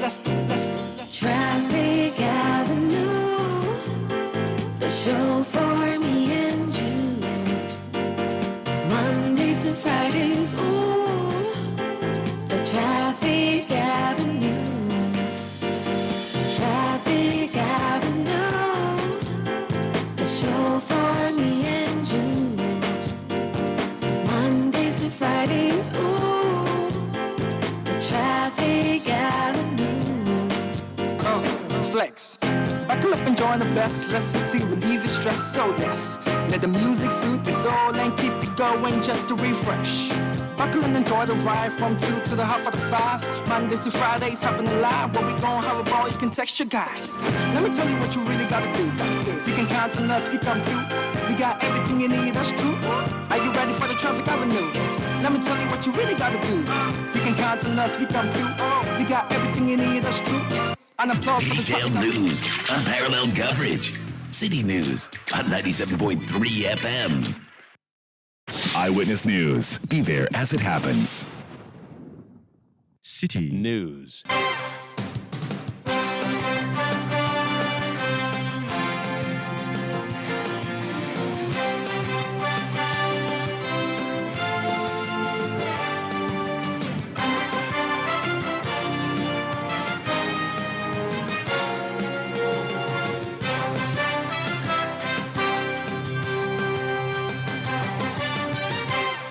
let's go, let's go, let's go. Traffic Avenue, the show for me and you. Mondays to Fridays, ooh, the Traffic Avenue. Traffic Avenue, the show for me and you. Mondays to Fridays, ooh, the Traffic Avenue. Flex. Buckle up and join the best. Let's see, relieve your stress. So yes, let the music soothe your soul and keep it going just to refresh. Buckle and enjoy the ride from 2 to the half of the 5. Mondays to Fridays, happening live. Where we gon' have a ball, you can text your guys. Let me tell you what you really gotta do. You can count on us, we come through. We got everything you need, that's true. Are you ready for the Traffic Avenue? Let me tell you what you really gotta do. You can count on us, we come through. We got everything you need, that's true. And applause for the Detailed news, unparalleled coverage. Citi News on 97.3 FM. Eyewitness News. Be there as it happens. Citi News.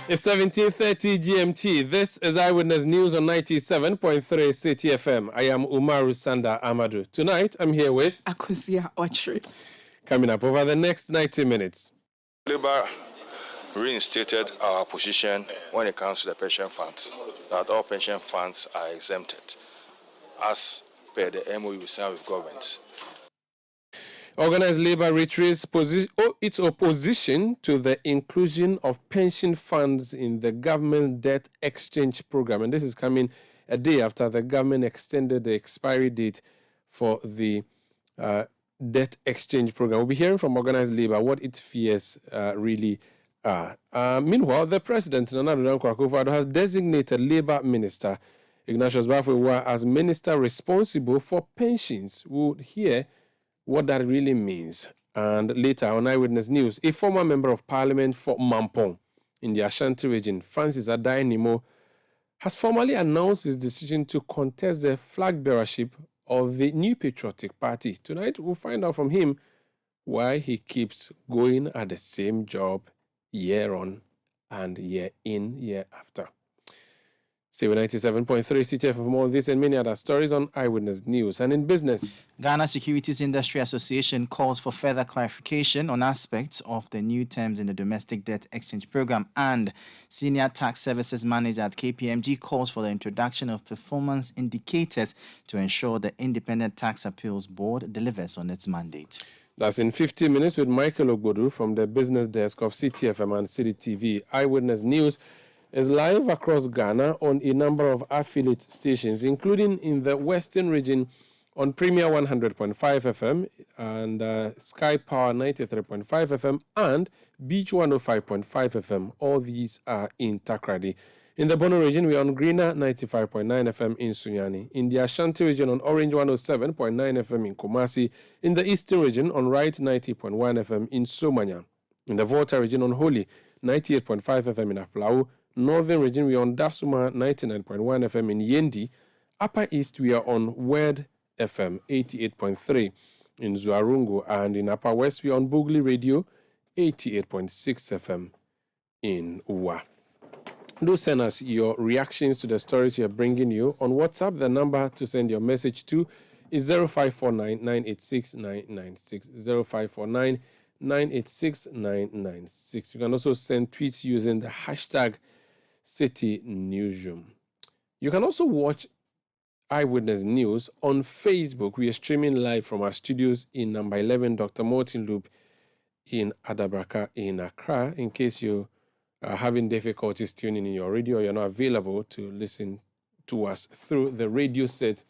It's 17:30 GMT. This is Eyewitness News on 97.3 Citi FM. I am Umaru, Sanda, Amadu. Tonight, I'm here with Akosua, Otchere. Coming up over the next 90 minutes. Labour reinstated our position when it comes to the pension funds, that all pension funds are exempted, as per the MOU we signed with government. Organized Labour reiterates its opposition to the inclusion of pension funds in the government debt exchange program. And this is coming a day after the government extended the expiry date for the debt exchange program. We'll be hearing from Organized Labour what its fears really are. Meanwhile, the president, Akosua, has designated Labour Minister Ignatius Bafewa as minister responsible for pensions. We'll hear what that really means. And later on Eyewitness News, a former member of parliament for Mampong in the Ashanti region, Francis Addai Nimo, has formally announced his decision to contest the flag bearership of the New Patriotic Party. Tonight, we'll find out from him why he keeps going at the same job year on and year in, year after. Stay with 97.3 Citi for more of this and many other stories on Eyewitness News. And in business, Ghana Securities Industry Association calls for further clarification on aspects of the new terms in the domestic debt exchange program, and Senior Tax Services Manager at KPMG calls for the introduction of performance indicators to ensure the Independent Tax Appeals Board delivers on its mandate. That's in 50 minutes with Michael Ogbodu from the business desk of Citi FM and Citi TV. Eyewitness News is live across Ghana on a number of affiliate stations, including in the Western region on Premier 100.5 FM and Sky Power 93.5 FM and Beach 105.5 FM. All these are in Takrady. In the Bono region, we're on Greener 95.9 FM in Sunyani. In the Ashanti region, on Orange 107.9 FM in Kumasi. In the Eastern region, on Right 90.1 FM in Somanya. In the Volta region, on Holy 98.5 FM in Aflao. Northern region, we are on Dasuma 99.1 FM in Yendi. Upper East, we are on Word FM 88.3 in Zuarungu. And in Upper West, we are on Bugli Radio 88.6 FM in Uwa. Do send us your reactions to the stories you're bringing you. On WhatsApp, the number to send your message to is 0549 986 996. 0549 986 996. You can also send tweets using the hashtag Citi Newsroom. You can also watch Eyewitness News on Facebook. We are streaming live from our studios in number 11 Dr. Martin Loop in Adabraka in Accra. In case you are having difficulties tuning in your radio, you're not available to listen to us through the radio set,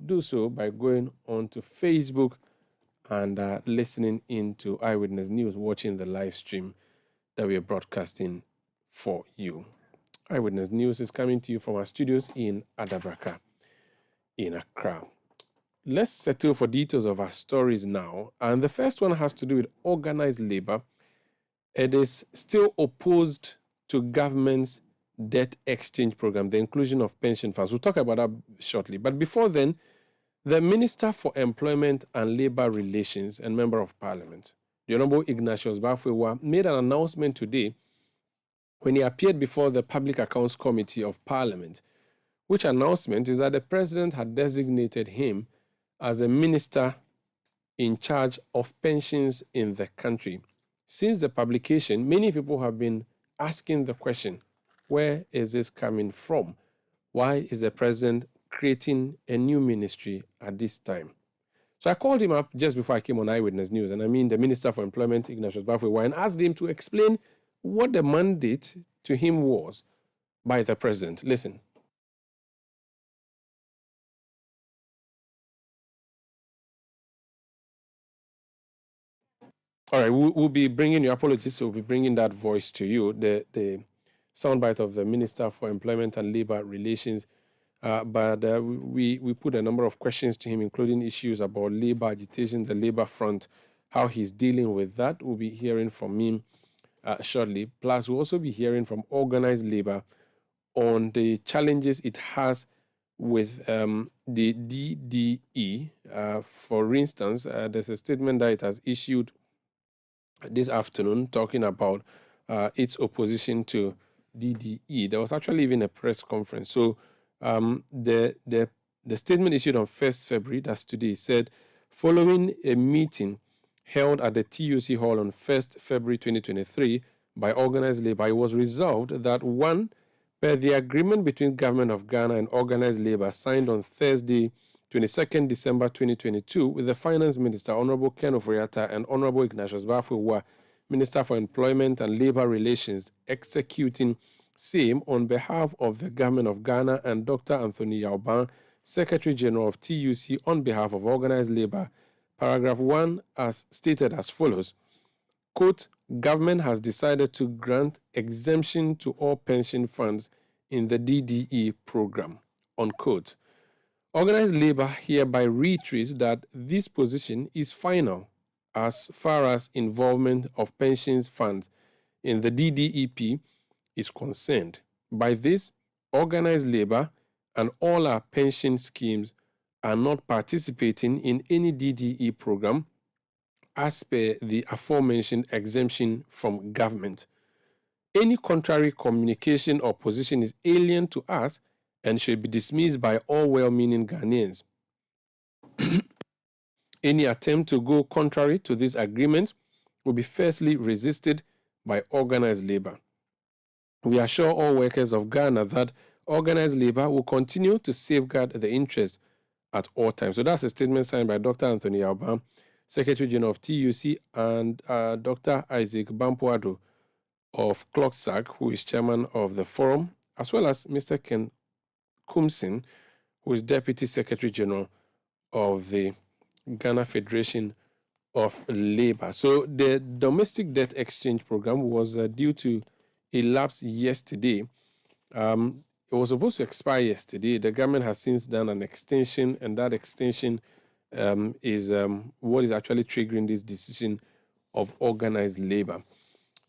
do so by going on to Facebook and listening into Eyewitness News, watching the live stream that we are broadcasting for you. Eyewitness News is coming to you from our studios in Adabraka. in Accra. Let's settle for details of our stories now. And the first one has to do with organized labor. It is still opposed to government's debt exchange program, the inclusion of pension funds. We'll talk about that shortly. But before then, the Minister for Employment and Labor Relations and Member of Parliament, the Honorable Ignatius Bafwewa, made an announcement today when he appeared before the Public Accounts Committee of Parliament, which announcement is that the President had designated him as a minister in charge of pensions in the country. Since the publication, many people have been asking the question, where is this coming from? Why is the President creating a new ministry at this time? So I called him up just before I came on Eyewitness News, and I mean the Minister for Employment, Ignatius Bafwewa, and asked him to explain what the mandate to him was by the President. Listen. All right, we'll be bringing your apologies. So we'll be bringing that voice to you, the soundbite of the Minister for Employment and Labor Relations. But we put a number of questions to him, including issues about labor agitation, the labor front, how he's dealing with that. We'll be hearing from him shortly. Plus, we'll also be hearing from organized labor on the challenges it has with the DDE. For instance, there's a statement that it has issued this afternoon talking about its opposition to DDE. There was actually even a press conference. So the statement issued on 1st February, that's today, said, following a meeting held at the TUC Hall on 1st February 2023 by organized labor, it was resolved that 1, per the agreement between Government of Ghana and organized labor signed on Thursday, 22nd December 2022, with the Finance Minister, Honorable Ken Oforiatta, and Honorable Ignatius Bafwewa, Minister for Employment and Labor Relations, executing same on behalf of the Government of Ghana, and Dr. Anthony Yauban, Secretary General of TUC, on behalf of organized labor. Paragraph 1, as stated as follows, quote, government has decided to grant exemption to all pension funds in the DDE program, unquote. Organized labor hereby reiterates that this position is final as far as involvement of pensions funds in the DDEP is concerned. By this, organized labor and all our pension schemes are not participating in any DDE program as per the aforementioned exemption from government. Any contrary communication or position is alien to us and should be dismissed by all well-meaning Ghanaians. Any attempt to go contrary to this agreement will be firstly resisted by organized labor. We assure all workers of Ghana that organized labor will continue to safeguard the interests at all times. So that's a statement signed by Dr. Anthony Yauban, Secretary General of TUC, and Dr. Isaac Vampuardo of CLOCSAG, who is chairman of the forum, as well as Mr. Ken Kumsin, who is Deputy Secretary General of the Ghana Federation of Labor. So the domestic debt exchange program was due to elapse yesterday. It was supposed to expire yesterday. The government has since done an extension, and that extension is what is actually triggering this decision of organized labor.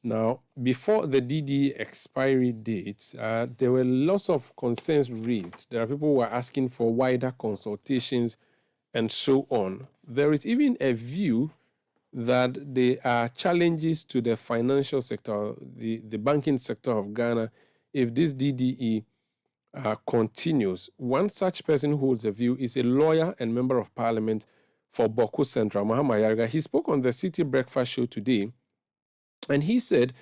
Now, before the DD expiry dates, there were lots of concerns raised. There are people who are asking for wider consultations and so on. There is even a view that there are challenges to the financial sector, the banking sector of Ghana, if this DDE continues. One such person who holds a view is a lawyer and member of parliament for Boko Central, Muhammad Yarga. He spoke on the Citi Breakfast Show today, and he said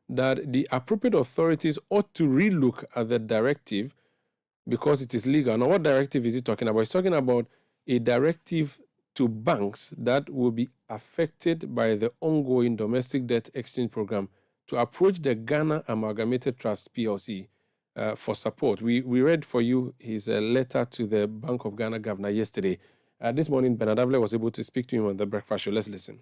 that the appropriate authorities ought to relook at the directive because it is legal. Now, what directive is he talking about? He's talking about a directive to banks that will be affected by the ongoing domestic debt exchange program to approach the Ghana Amalgamated Trust PLC for support. We read for you his letter to the Bank of Ghana governor yesterday. This morning, Bernard Avle was able to speak to him on the breakfast show. Let's listen.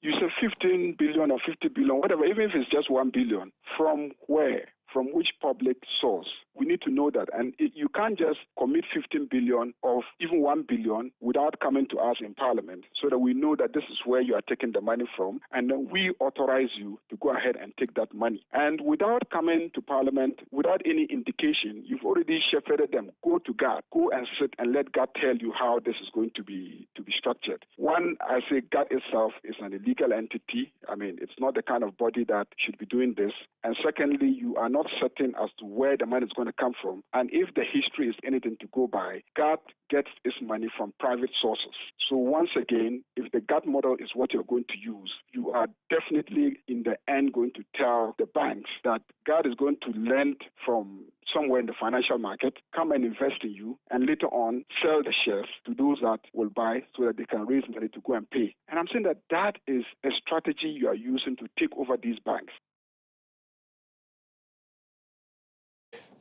You say 15 billion or 50 billion, whatever, even if it's just 1 billion, from where? from which public source. We need to know that. And you can't just commit 15 billion or even 1 billion without coming to us in Parliament so that we know that this is where you are taking the money from. And then we authorize you to go ahead and take that money. And without coming to Parliament, without any indication, you've already shepherded them. Go to God. Go and sit and let God tell you how this is going to be structured. One, I say God itself is an illegal entity. I mean, it's not the kind of body that should be doing this. And secondly, you are not certain as to where the money is going to come from. And if the history is anything to go by, God gets its money from private sources. So once again, if the GATT model is what you're going to use, you are definitely in the end going to tell the banks that God is going to lend from somewhere in the financial market, come and invest in you, and later on sell the shares to those that will buy so that they can raise money to go and pay. And I'm saying that that is a strategy you are using to take over these banks.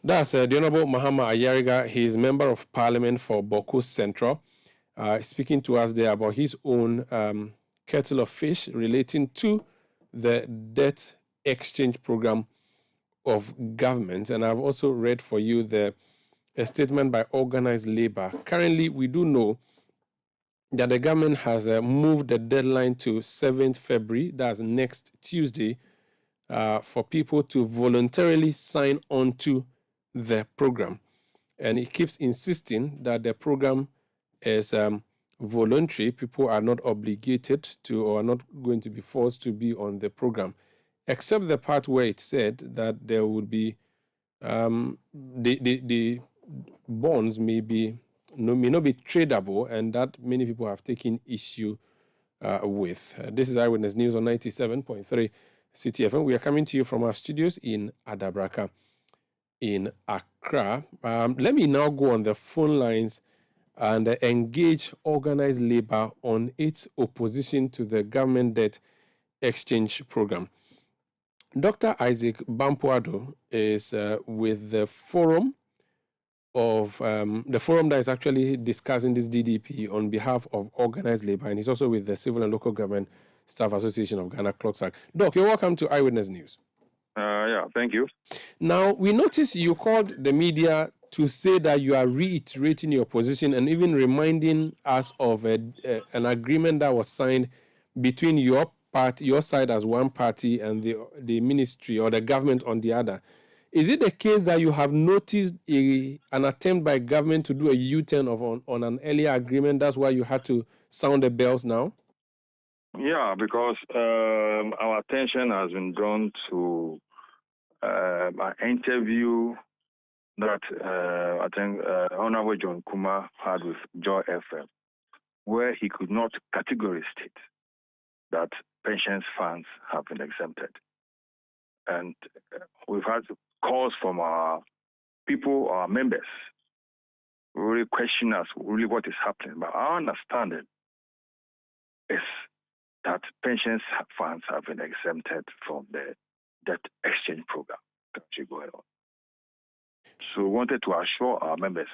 That's the Honorable Mahama Ayariga. He is Member of Parliament for Boko Central, speaking to us there about his own kettle of fish relating to the debt exchange program of government. And I've also read for you a statement by organized labor. Currently, we do know that the government has moved the deadline to 7th February, that's next Tuesday, for people to voluntarily sign on to the program. And it keeps insisting that the program is voluntary. People are not obligated to or are not going to be forced to be on the program, except the part where it said that there would be the bonds may not be tradable, and that many people have taken issue with. This is Eyewitness News on 97.3 Citi FM. We are coming to you from our studios in Adabraka in Accra. Let me now go on the phone lines and engage organized labor on its opposition to the government debt exchange program. Dr. Isaac Vampuardo is with the forum that is actually discussing this DDP on behalf of organized labor, and he's also with the Civil and Local Government Staff Association of Ghana, Clocksack. Doc, you're welcome to Eyewitness News. Yeah, thank you. Now, we noticed you called the media to say that you are reiterating your position and even reminding us of an agreement that was signed between your party, your side as one party, and the ministry or the government on the other. Is it the case that you have noticed an attempt by government to do a U-turn on an earlier agreement? That's why you had to sound the bells now? Yeah, because our attention has been drawn to an interview that I think Honorable John Kumar had with Joy FM, where he could not categorically state that pensions funds have been exempted. And we've had calls from our people, our members, really question us really what is happening. But our understanding is that pensions funds have been exempted from the debt exchange program currently going on. So we wanted to assure our members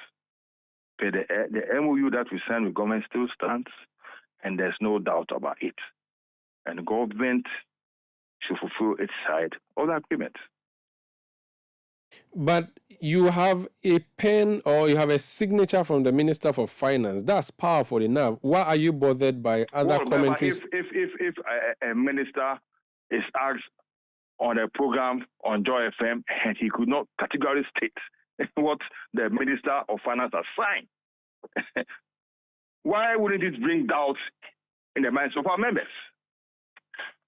that the MOU that we signed with government still stands, and there's no doubt about it. And the government should fulfill its side of the agreement. But you have a pen or you have a signature from the Minister for Finance. That's powerful enough. Why are you bothered by other commentaries? If a minister is asked on a program on Joy FM and he could not categorically state what the Minister of Finance has signed, why wouldn't it bring doubts in the minds of our members?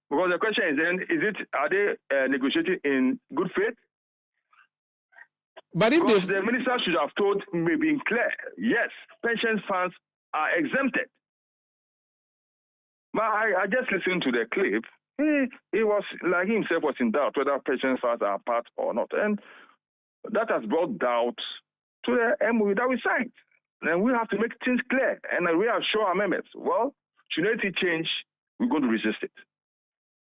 Because the question is then, are they negotiating in good faith? But if because the minister should have told, maybe clear, yes, pension funds are exempted. But I just listened to the clip. He was, like himself, was in doubt whether pension funds are part or not. And that has brought doubts to the MOU that we signed. And we have to make things clear. And we assure our members, well, should anything change, we're going to resist it.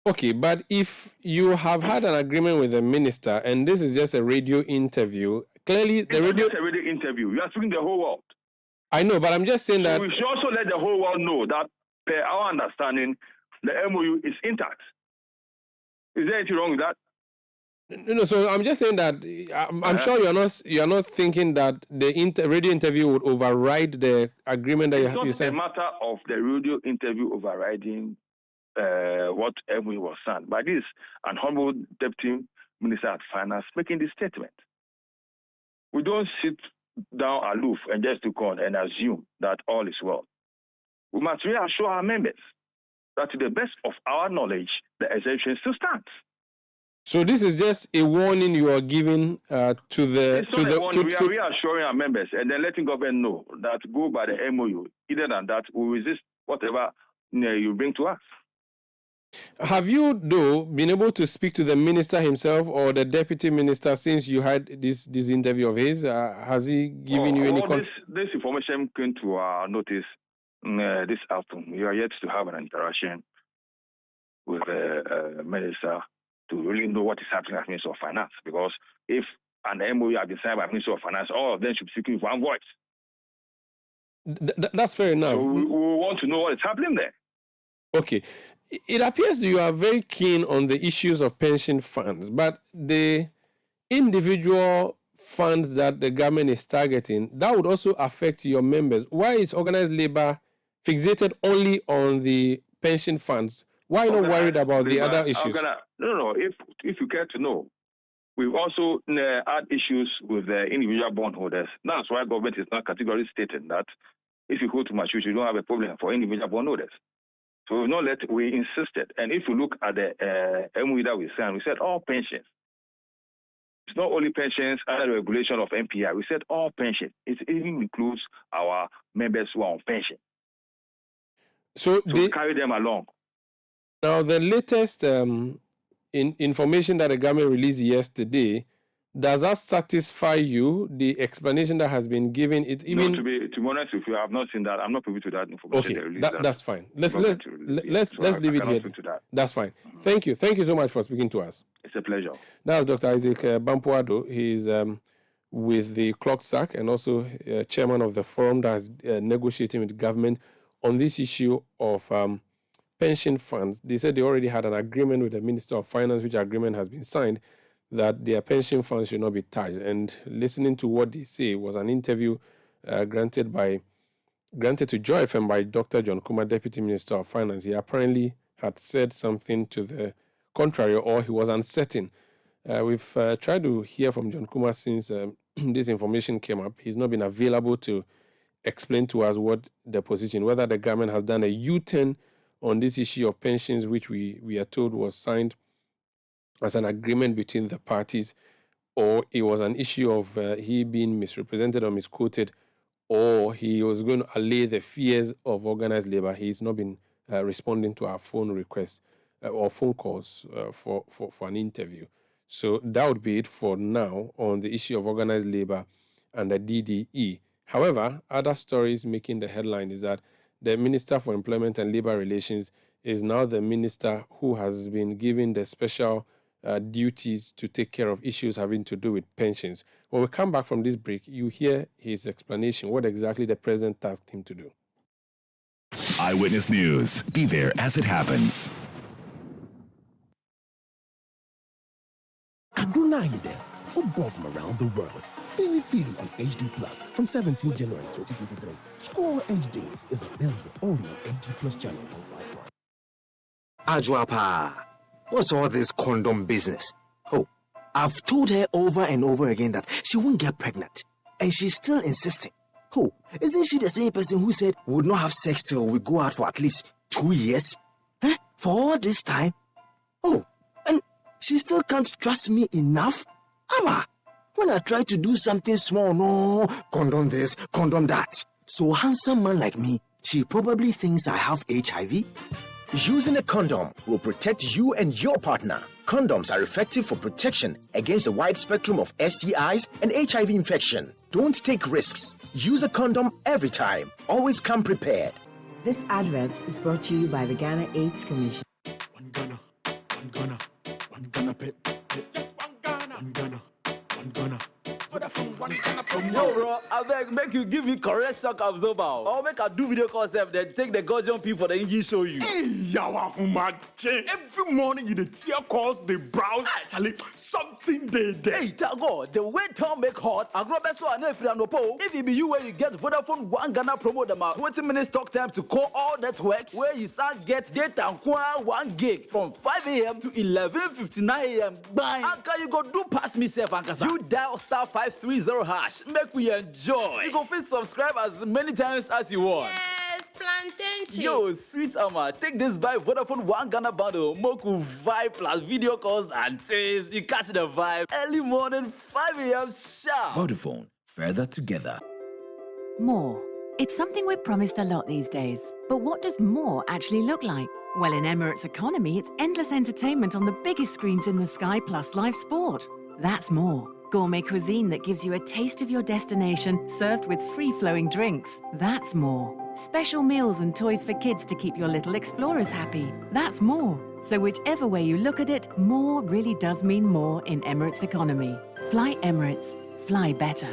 Okay, but if you have had an agreement with the minister and this is just a radio interview, clearly it's not just a radio interview. You are speaking to the whole world. I know, but I'm just saying that... we should also let the whole world know that, per our understanding, the MOU is intact. Is there anything wrong with that? No, so I'm just saying that I'm sure you're not thinking that the radio interview would override the agreement that you said. It's not a matter of the radio interview overriding what MOU was signed, but this an honorable deputy minister at finance making this statement. We don't sit down aloof and just look on and assume that all is well. We must reassure our members that to the best of our knowledge, the exemption still stands. So this is just a warning you are giving to the. It's not a warning. We are reassuring our members and then letting government know that go by the MOU. Either than that, we resist whatever you bring to us. Have you, though, been able to speak to the minister himself or the deputy minister since you had this interview of his? Has he given you any? This information came to our notice this afternoon. We are yet to have an interaction with the minister to really know what is happening at Minister of Finance. Because if an MOU has been signed by Minister of Finance, all of them should be speaking with one voice. That's fair enough. So we want to know what is happening there. Okay. It appears you are very keen on the issues of pension funds, but the individual funds that the government is targeting, that would also affect your members. Why is organized labor fixated only on the pension funds? Why not worried about the other issues? No. If you care to know, we've also had issues with the individual bondholders. That's why government is not categorically stating that if you go to maturity, you don't have a problem for individual bondholders. So we insisted. And if you look at the MOU that we signed, we said all pensions. It's not only pensions under the regulation of MPI. We said all pensions. It even includes our members who are on pension. So we carry them along. Now, the latest information that the government released yesterday, does that satisfy you? The explanation that has been given, to be honest with you, I have not seen that. I'm not privy to that information. Okay, that's fine. Let's leave it here. That's fine. Thank you so much for speaking to us. It's a pleasure. That's Dr. Isaac Vampuardo. He's with the CLOCSAC and also chairman of the forum that is negotiating with the government on this issue of pension funds. They said they already had an agreement with the Minister of Finance, which agreement has been signed, that their pension funds should not be touched. And listening to what they say was an interview granted to Joy FM by Dr. John Kuma, Deputy Minister of Finance. He apparently had said something to the contrary, or he was uncertain. We've tried to hear from John Kuma since this information came up. He's not been available to explain to us what the position, whether the government has done a U-turn on this issue of pensions, which we are told was signed as an agreement between the parties, or it was an issue of he being misrepresented or misquoted, or he was going to allay the fears of organized labor. He's not been responding to our phone requests or phone calls for an interview. So that would be it for now on the issue of organized labor and the DDE. However, other stories making the headline is that the Minister for Employment and Labor Relations is now the minister who has been given the special duties to take care of issues having to do with pensions. When we come back from this break, you hear his explanation, what exactly the president tasked him to do. Eyewitness News. Be there as it happens. Agrunayide, football from around the world. Fili on HD Plus from 17 January 2023. Score HD is available only on HD Plus channel 151. Ajwapa, what's all this condom business? Oh, I've told her over and over again that she won't get pregnant, and she's still insisting. Oh, isn't she the same person who said we would not have sex till we go out for at least 2 years? Eh? For all this time? Oh, and she still can't trust me enough? Abba, when I try to do something small, no, condom this, condom that. So handsome man like me, she probably thinks I have HIV. Using a condom will protect you and your partner. Condoms are effective for protection against a wide spectrum of STIs and HIV infection. Don't take risks. Use a condom every time. Always come prepared. This advert is brought to you by the Ghana AIDS Commission. One Ghana, pet. Just one Ghana, one Ghana. Yo, bro, I beg, make you give me correct shock absorber. Or make I do video concept, then take the Gaussian P for the engine show you. Hey, yawa humache. Every morning you the tear calls, they browse. Actually, something they there. Hey, Tago, the way town make hot, and grow best one if you no po. If it be you where you get Vodafone 1 Ghana promo them out, 20 minutes talk time to call all networks, where you start get data and 1 gig from 5 a.m. to 11:59 a.m. Bye. Anka you go do pass me self, Ankasa. You dial star 530 hash. Make we enjoy. You go fit subscribe as many times as you want. Yes, plantain. Yo, sweet Ama, take this by Vodafone 1 Ghana bundle. Moku vibe plus video calls and things. You catch the vibe. Early morning, 5 a.m. sharp. Vodafone, further together. More. It's something we're promised a lot these days. But what does more actually look like? Well, in Emirates Economy, it's endless entertainment on the biggest screens in the sky plus live sport. That's more. Gourmet cuisine that gives you a taste of your destination, served with free-flowing drinks. That's more. Special meals and toys for kids to keep your little explorers happy. That's more. So whichever way you look at it, more really does mean more in Emirates Economy. Fly Emirates. Fly better.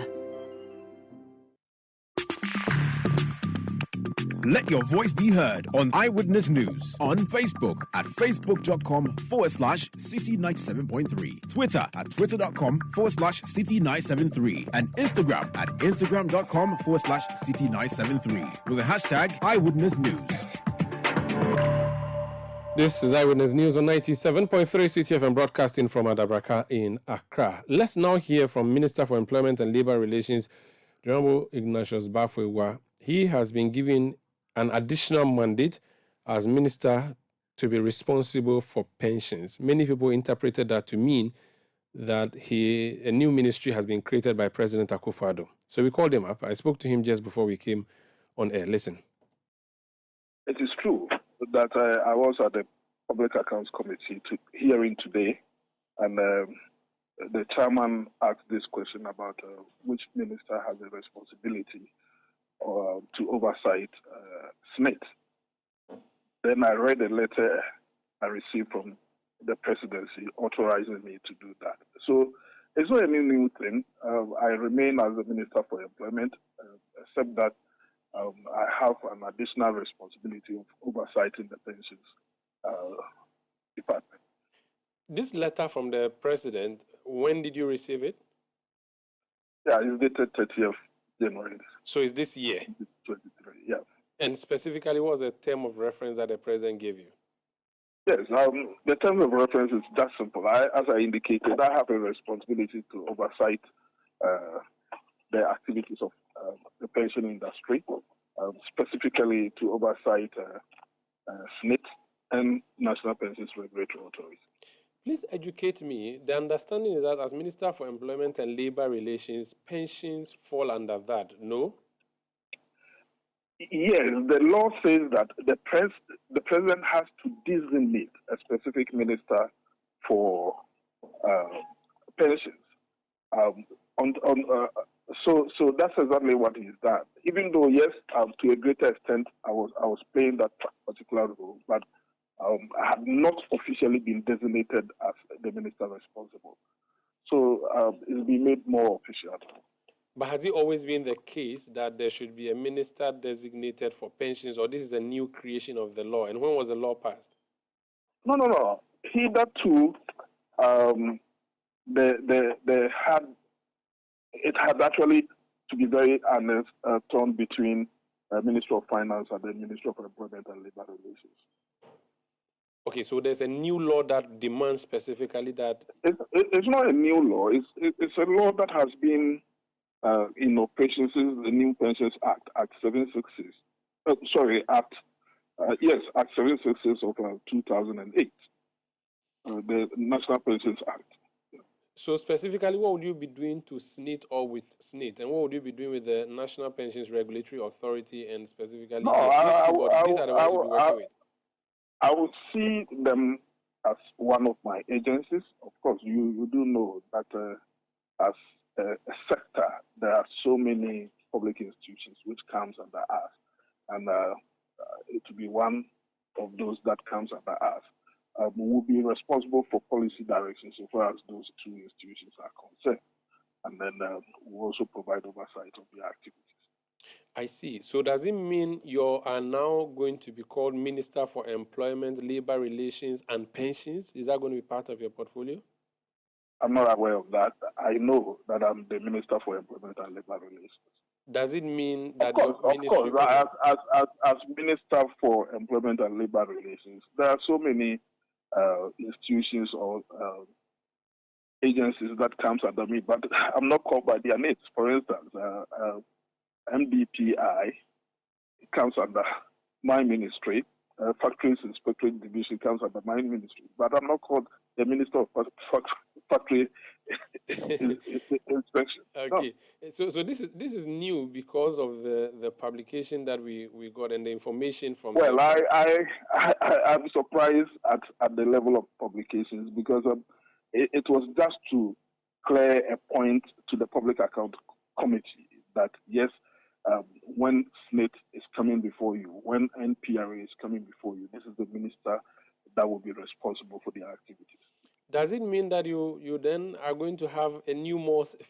Let your voice be heard on Eyewitness News on Facebook at facebook.com/Citi97.3, Twitter at twitter.com/Citi973, and Instagram at instagram.com/Citi973 with the hashtag Eyewitness News. This is Eyewitness News on 97.3 Citi FM broadcasting from Adabraka in Accra. Let's now hear from Minister for Employment and Labour Relations, the Honorable Ignatius Bafwewa. He has been given an additional mandate as minister to be responsible for pensions. Many people interpreted that to mean that a new ministry has been created by President Akosua. So we called him up. I spoke to him just before we came on air. Listen. It is true that I was at the Public Accounts Committee hearing today, and the chairman asked this question about which minister has the responsibility to oversight SMIT. Then I read a letter I received from the presidency authorizing me to do that. So it's not any new thing. I remain as the Minister for Employment, except that I have an additional responsibility of oversighting the pensions department. This letter from the president, when did you receive it? Yeah, it's dated 30th January. So is this year? 23, yeah. And specifically, what was the term of reference that the president gave you? Yes, the term of reference is just simple. As I indicated, I have a responsibility to oversight the activities of the pension industry, specifically to oversight SNIT and National Pensions Regulatory Authority. Please educate me. The understanding is that as Minister for Employment and Labour Relations, pensions fall under that, no? Yes, the law says that the president has to designate a specific minister for pensions. So that's exactly what he's done. Even though, yes, to a greater extent, I was playing that particular role, but I had not officially been designated as the minister responsible. So it's been made more official. But has it always been the case that there should be a minister designated for pensions, or this is a new creation of the law? And when was the law passed? No. Hitherto, it had actually, to be very honest, torn between the Ministry of Finance and the Ministry of Employment and Labour Relations. Okay, so there's a new law that demands specifically that... It's not a new law. It's a law that has been in operation since the new Pensions Act, Act 766. Act 766 of 2008, the National Pensions Act. So specifically, what would you be doing to SNIT or with SNIT? And what would you be doing with the National Pensions Regulatory Authority and specifically... I would see them as one of my agencies. Of course, you do know that as a sector, there are so many public institutions which comes under us. And it will be one of those that comes under us. We will be responsible for policy direction so far as those two institutions are concerned. and then we also provide oversight of the activities. I see. So does it mean you are now going to be called Minister for Employment, Labor Relations, and Pensions? Is that going to be part of your portfolio? I'm not aware of that. I know that I'm the Minister for Employment and Labor Relations. Does it mean that Of course, as Minister for Employment and Labor Relations, there are so many institutions or agencies that comes under me, but I'm not called by their names. For instance, MDPI comes under my ministry. Factories Inspectorate Division comes under my ministry, but I'm not called the Minister of Factory Inspection. Okay, no. So this is new because of the publication that we got and the information from. Well, I'm surprised at the level of publications because it was just to clear a point to the Public Account Committee that yes. When SNIT is coming before you, when NPRA is coming before you, this is the minister that will be responsible for the activities. Does it mean that you then are going to have a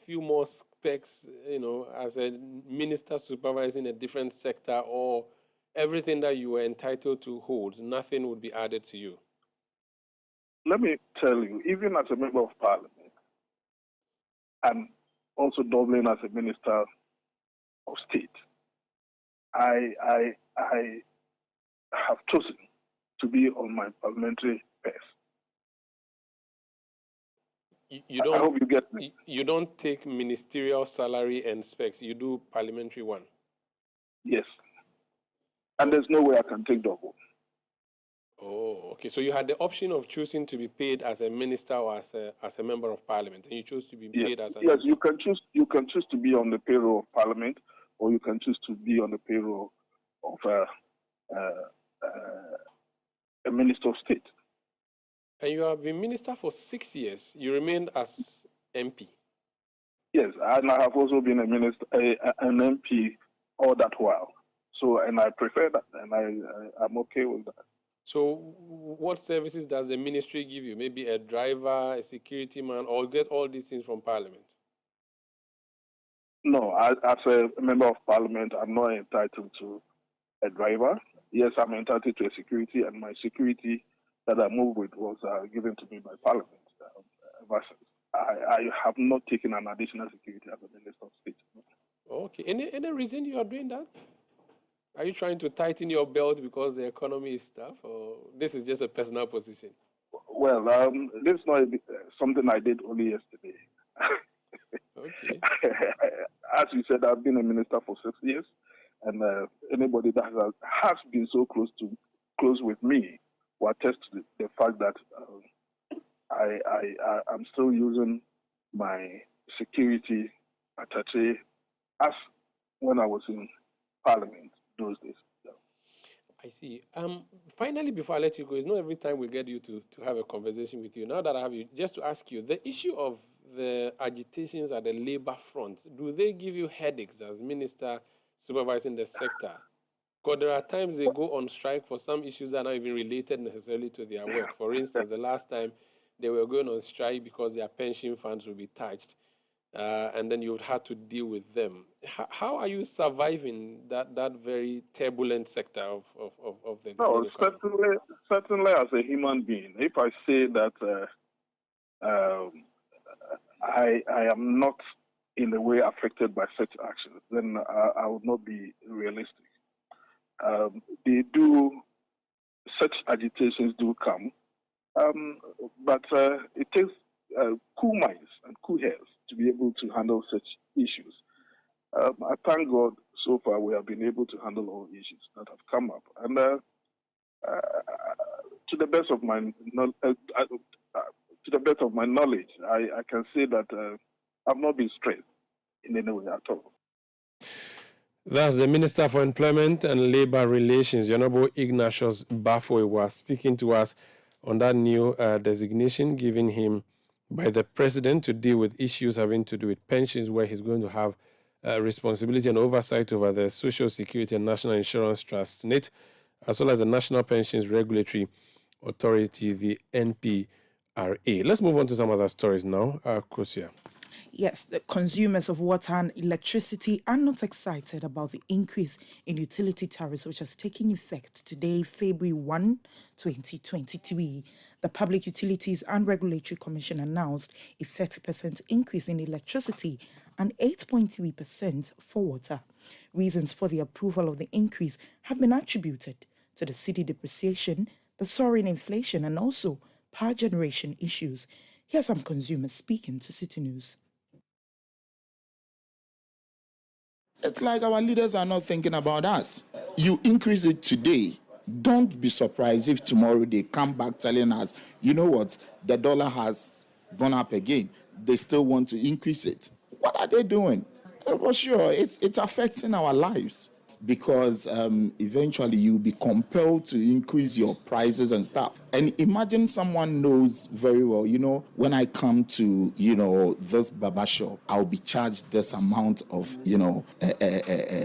few more specs, as a minister supervising a different sector, or everything that you were entitled to hold, nothing would be added to you? Let me tell you, even as a member of parliament, and also doubling as a minister of state, I have chosen to be on my parliamentary path. You don't, I hope you get me. You don't take ministerial salary and specs. You do parliamentary one. Yes, and there's no way I can take double. Oh, okay. So you had the option of choosing to be paid as a minister or as a member of parliament, and you chose to be paid as a. Yes, you can choose. You can choose to be on the payroll of parliament, or you can choose to be on the payroll of a minister of state. And you have been minister for 6 years. You remained as MP. Yes, and I have also been a minister, an MP all that while. So, and I prefer that, and I'm okay with that. So, what services does the ministry give you? Maybe a driver, a security man, or get all these things from Parliament? No, as a member of Parliament, I'm not entitled to a driver. Yes, I'm entitled to a security, and my security that I moved with was given to me by Parliament. I have not taken an additional security as a Minister of State. Okay. Any reason you are doing that? Are you trying to tighten your belt because the economy is tough, or this is just a personal position? Well, this is not something I did only yesterday. Okay. As you said, I've been a minister for 6 years, and anybody that has been so close with me will attest to the fact that I'm still using my security attaché as when I was in Parliament those days. I see. Finally, before I let you go, it's not every time we get you to have a conversation with you. Now that I have you, just to ask you, the issue of the agitations at the labor front, do they give you headaches as minister supervising the sector? Because there are times they go on strike for some issues that are not even related necessarily to their work. For instance, the last time they were going on strike because their pension funds will be touched, and then you would have to deal with them. How are you surviving that very turbulent sector of the government? No, certainly as a human being, if I say that I am not in a way affected by such actions, then I would not be realistic. They do, such agitations do come, but it takes cool minds and cool heads to be able to handle such issues. I thank God so far we have been able to handle all issues that have come up, and to the best of my knowledge, I can say that I've not been stressed in any way at all. That's the Minister for Employment and Labor Relations, Honorable Ignatius Baffoe, was speaking to us on that new designation given him by the president to deal with issues having to do with pensions, where he's going to have responsibility and oversight over the Social Security and National Insurance Trust, SNIT, as well as the National Pensions Regulatory Authority, the NPRA. Let's move on to some other stories now. Akosua. Yes, the consumers of water and electricity are not excited about the increase in utility tariffs, which has taken effect today, February 1, 2023. The Public Utilities and Regulatory Commission announced a 30% increase in electricity and 8.3% for water. Reasons for the approval of the increase have been attributed to the cedi depreciation, the soaring inflation, and also power generation issues. Here are some consumers speaking to Citi News. It's like our leaders are not thinking about us. You increase it today. Don't be surprised if tomorrow they come back telling us, you know what, the dollar has gone up again. They still want to increase it. What are they doing? For sure, it's affecting our lives because eventually you'll be compelled to increase your prices and stuff. And imagine someone knows very well, when I come to, this barber shop, I'll be charged this amount of,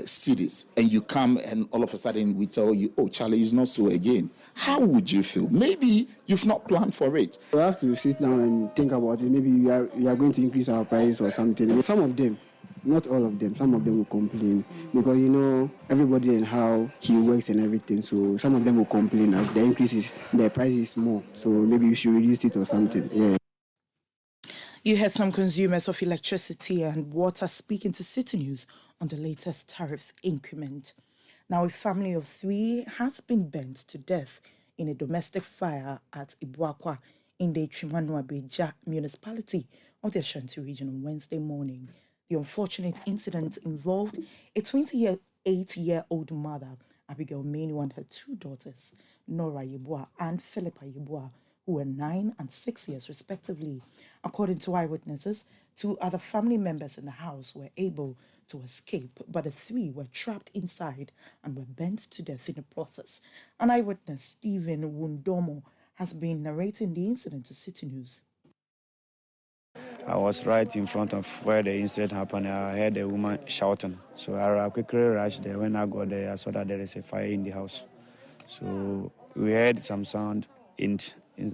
cedis. And you come and all of a sudden we tell you, oh, Charlie, it's not so again. How would you feel? Maybe you've not planned for it. We have to sit down and think about it. Maybe we are going to increase our price or something. Some of them, not all of them, some of them will complain because, everybody and how he works and everything. So some of them will complain that the price is more. So maybe you should reduce it or something. Yeah. You heard some consumers of electricity and water speaking to Citi News on the latest tariff increment. Now, a family of 3 has been burnt to death in a domestic fire at Ibuakwa in the Trimanuabeja municipality of the Ashanti region on Wednesday morning. The unfortunate incident involved a 28-year-old mother, Abigail Manu, and her 2 daughters, Nora Yeboah and Philippa Yeboah, who were 9 and 6 years respectively. According to eyewitnesses, 2 other family members in the house were able to escape, but the 3 were trapped inside and were burnt to death in the process. An eyewitness, Stephen Wundomo, has been narrating the incident to Citi News. I was right in front of where the incident happened. I heard a woman shouting. So I quickly rushed there. When I got there, I saw that there is a fire in the house. So we heard some sound in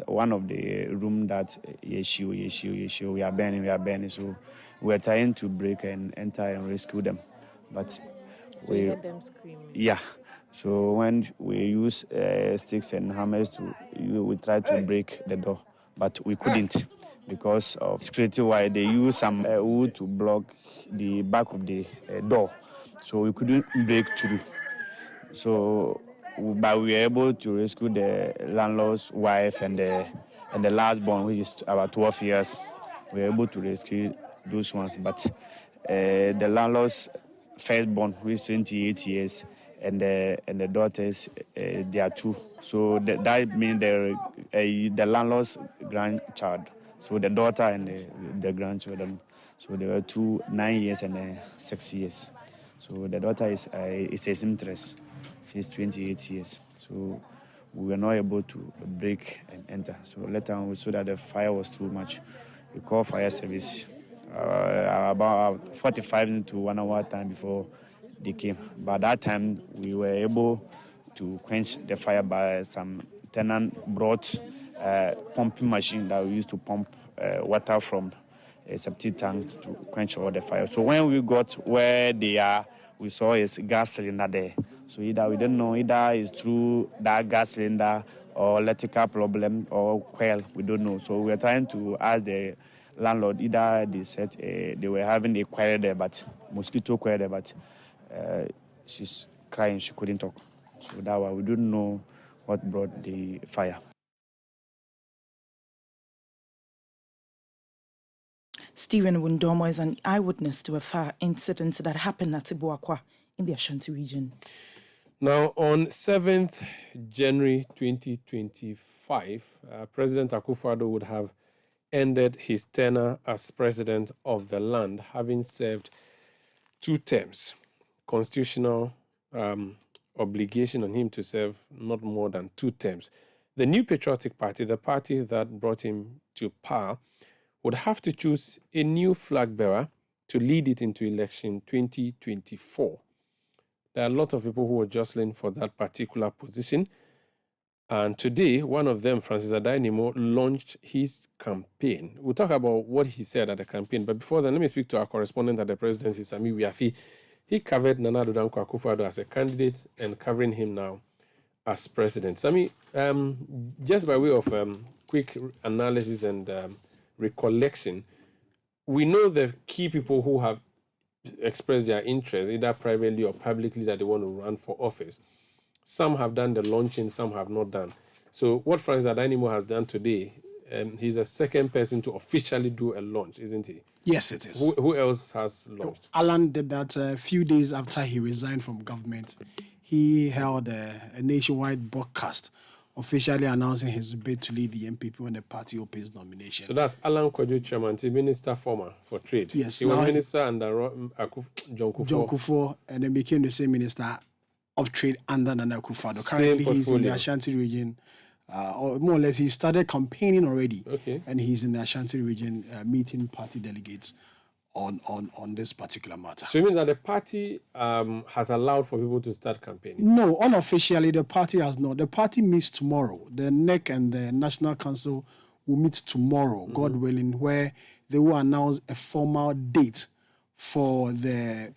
one of the room that yeshu, we are burning. So we were trying to break and enter and rescue them. But so we heard them screaming? Yeah. So when we use sticks and hammers we tried to break the door, but we couldn't. Because of security wire, they use some wood to block the back of the door. So we couldn't break through. So, but we were able to rescue the landlord's wife and the last born, which is about 12 years. We were able to rescue those ones. But the landlord's firstborn, who is 28 years, and the daughters, they are 2. So that means the landlord's grandchild. So the daughter and the grandchildren, so they were 2, 9 years and 6 years. So the daughter is a seamstress. She's 28 years. So we were not able to break and enter. So later on, we saw that the fire was too much. We called fire service about 45 to 1 hour time before they came. By that time, we were able to quench the fire by some tenant brought pumping machine that we used to pump water from a septic tank to quench all the fire. So when we got where they are, we saw a gas cylinder there. So we don't know either it's through that gas cylinder or electrical problem or coil, we don't know. So we were trying to ask the landlord, either they said they were having a coil there, but mosquito coil there, but she's crying, she couldn't talk. So that why we don't know what brought the fire. Stephen Wundomo is an eyewitness to a fire incident that happened at Ibuakwa in the Ashanti region. Now, on 7th January 2025, President Akosua would have ended his tenure as president of the land, having served 2 terms. Constitutional obligation on him to serve not more than 2 terms. The New Patriotic Party, the party that brought him to power, would have to choose a new flag bearer to lead it into election 2024. There are a lot of people who are jostling for that particular position. And today, one of them, Francis Addai, launched his campaign. We'll talk about what he said at the campaign. But before then, let me speak to our correspondent at the presidency, Sami Wiafi. He covered Nana Addo Dankwa Akufo-Addo as a candidate and covering him now as president. Sami, just by way of quick analysis and recollection, we know the key people who have expressed their interest, either privately or publicly, that they want to run for office. Some have done the launching, some have not done. So what Francis Addai has done today, he's the second person to officially do a launch, isn't he? Yes, it is. Who else has launched? Alan did that a few days after he resigned from government. He held a nationwide broadcast officially announcing his bid to lead the MPP when the party opens nomination. So that's Alan Kwadwo Chamanti, Minister former for Trade. Yes. He was Minister under John Kufuor, and then became the same Minister of Trade under Nana Akufo-Addo. Currently, he's in the Ashanti region. Or more or less, he started campaigning already. Okay. And he's in the Ashanti region meeting party delegates on this particular matter. So you mean that the party has allowed for people to start campaigning? No, unofficially, the party has not. The party meets tomorrow. The NEC and the National Council will meet tomorrow, God willing, where they will announce a formal date for the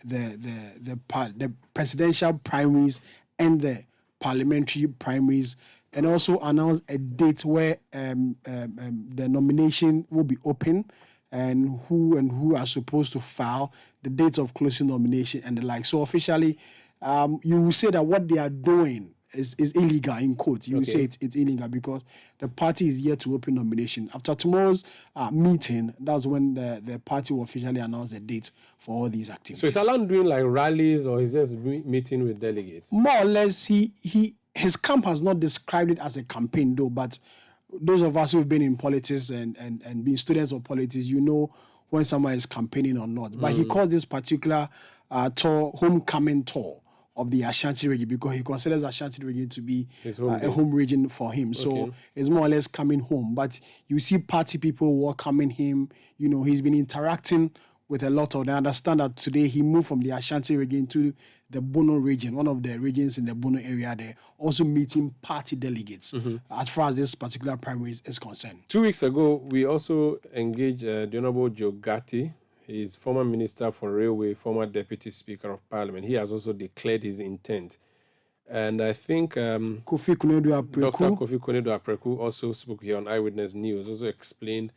presidential primaries and the parliamentary primaries, and also announce a date where the nomination will be open and who are supposed to file, the date of closing nomination and the like. So officially, you will say that what they are doing is illegal, in quote. You will say it's illegal because the party is yet to open nomination. After tomorrow's meeting, that's when the party will officially announce the date for all these activities. So is Alan doing like rallies or is just meeting with delegates? More or less, his camp has not described it as a campaign though, but those of us who've been in politics and been students of politics, you know when someone is campaigning or not. But he calls this particular tour homecoming tour of the Ashanti region because he considers Ashanti region to be a home region for him. So it's more or less coming home. But you see party people welcoming him. You know, he's been interacting with a lot of them. I understand that today he moved from the Ashanti region to the Bono region, one of the regions in the Bono area there, also meeting party delegates as far as this particular primary is concerned. 2 weeks ago, we also engaged the Honorable Joe Gatti. He's former Minister for Railway, former Deputy Speaker of Parliament. He has also declared his intent. And I think Dr. Kofi Konedo Apreku also spoke here on Eyewitness News, also explained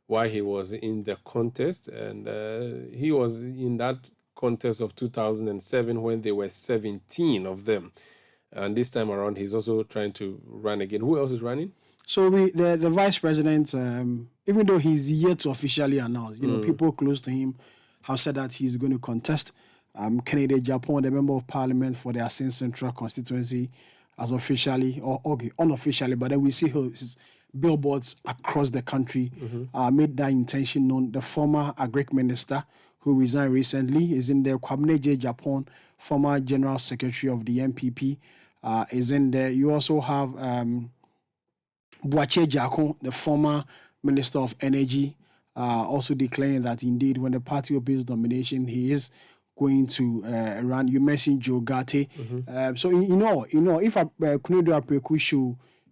why he was in the contest. And he was in that contest of 2007 when there were 17 of them. And this time around, he's also trying to run again. Who else is running? So the vice president, even though he's yet to officially announce, you know, people close to him have said that he's going to contest. Kennedy Japan, the member of parliament for the Asin Central constituency, as officially or unofficially, but then we see his billboards across the country made that intention known. The former agric minister who resigned recently is in there. Kwabena J. Japan, former general secretary of the MPP, is in there. You also have Boakye Jako, the former Minister of Energy, also declaring that indeed when the party opens nomination, he is going to run. You mentioned Joe Gatti. So, you know, if Konedo Apreku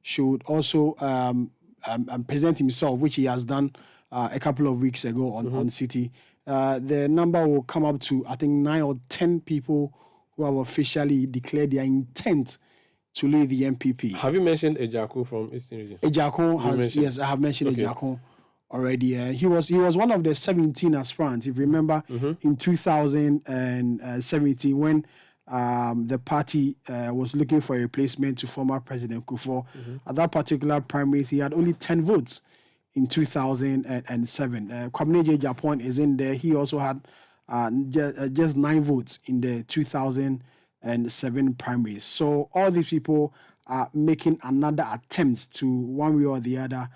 should also present himself, which he has done a couple of weeks ago on Citi, the number will come up to, I think, 9 or 10 people who have officially declared their intent to lead the MPP. Have you mentioned Ejaku from Eastern Region? Ejaku has, yes, I have mentioned Ejaku already. He was one of the 17 aspirants, if you remember, in 2017 when the party was looking for a replacement to former President Kufuor. At that particular primary, he had only 10 votes in 2007. Kwabena J. Japan is in there. He also had just 9 votes in the 2007 primaries. So all these people are making another attempt to, one way or the other,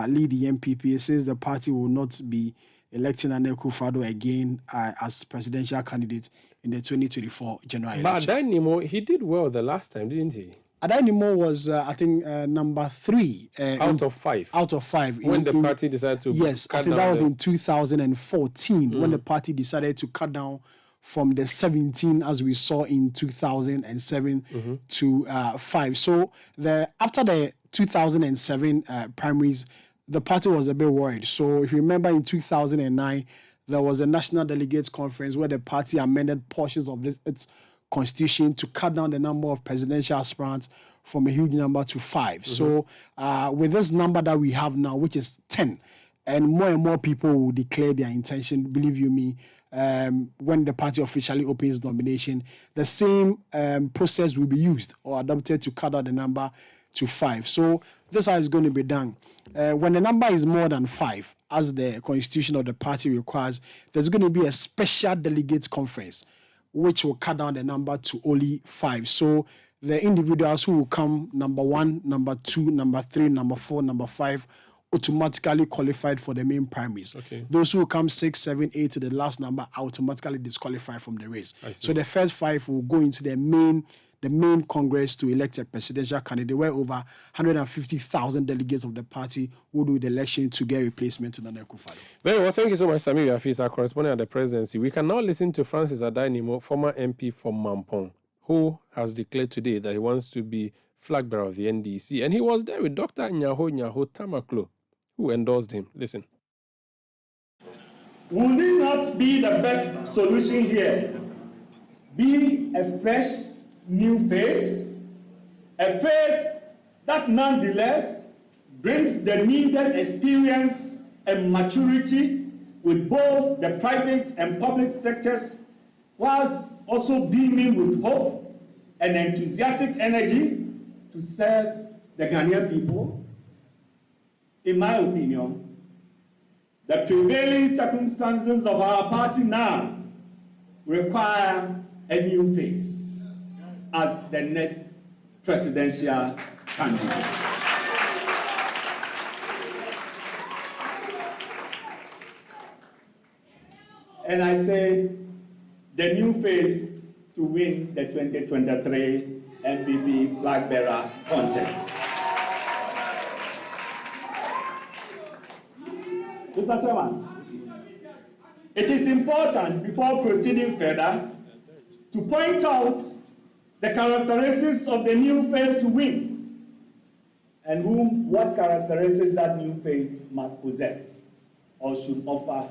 lead the MPP, since the party will not be electing Nana Akufo-Addo again as presidential candidate in the 2024 general election. But Addai, he did well the last time, didn't he? Addai was, I think, number 3. Out of 5. Out of 5. When the party decided to cut down. Yes, I think that was in 2014 when the party decided to cut down from the 17 as we saw in 2007 to 5. So after the 2007 primaries, the party was a bit worried. So if you remember in 2009, there was a National Delegates Conference where the party amended portions of its constitution to cut down the number of presidential aspirants from a huge number to 5. So with this number that we have now, which is 10, and more people will declare their intention, believe you me, when the party officially opens nomination, the same process will be used or adopted to cut out the number to 5. So this is how it's going to be done. When the number is more than 5, as the constitution of the party requires, there's going to be a special delegates conference, which will cut down the number to only 5. So the individuals who will come number 1, number 2, number 3, number 4, number 5, automatically qualified for the main primaries. Okay. Those who come 6, 7, 8 to the last number are automatically disqualified from the race. So the first 5 will go into the main Congress to elect a presidential candidate, where over 150,000 delegates of the party will do the election to get replacement to Nana Akufo-Addo. Very well, thank you so much, Samir Yafis, our correspondent at the presidency. We can now listen to Francis Addai Nimo, former MP from Mampong, who has declared today that he wants to be flag bearer of the NDC. And he was there with Dr. Nyaho Tamaklo, who endorsed him. Listen. Would it not be the best solution here? Be a fresh, new face, a face that nonetheless brings the needed experience and maturity with both the private and public sectors, whilst also beaming with hope and enthusiastic energy to serve the Ghanaian people. In my opinion, the prevailing circumstances of our party now require a new face as the next presidential candidate. And I say the new face to win the 2023 NPP flag bearer contest. Mr. Chairman, it is important before proceeding further to point out the characteristics of the new face to win and what characteristics that new face must possess or should offer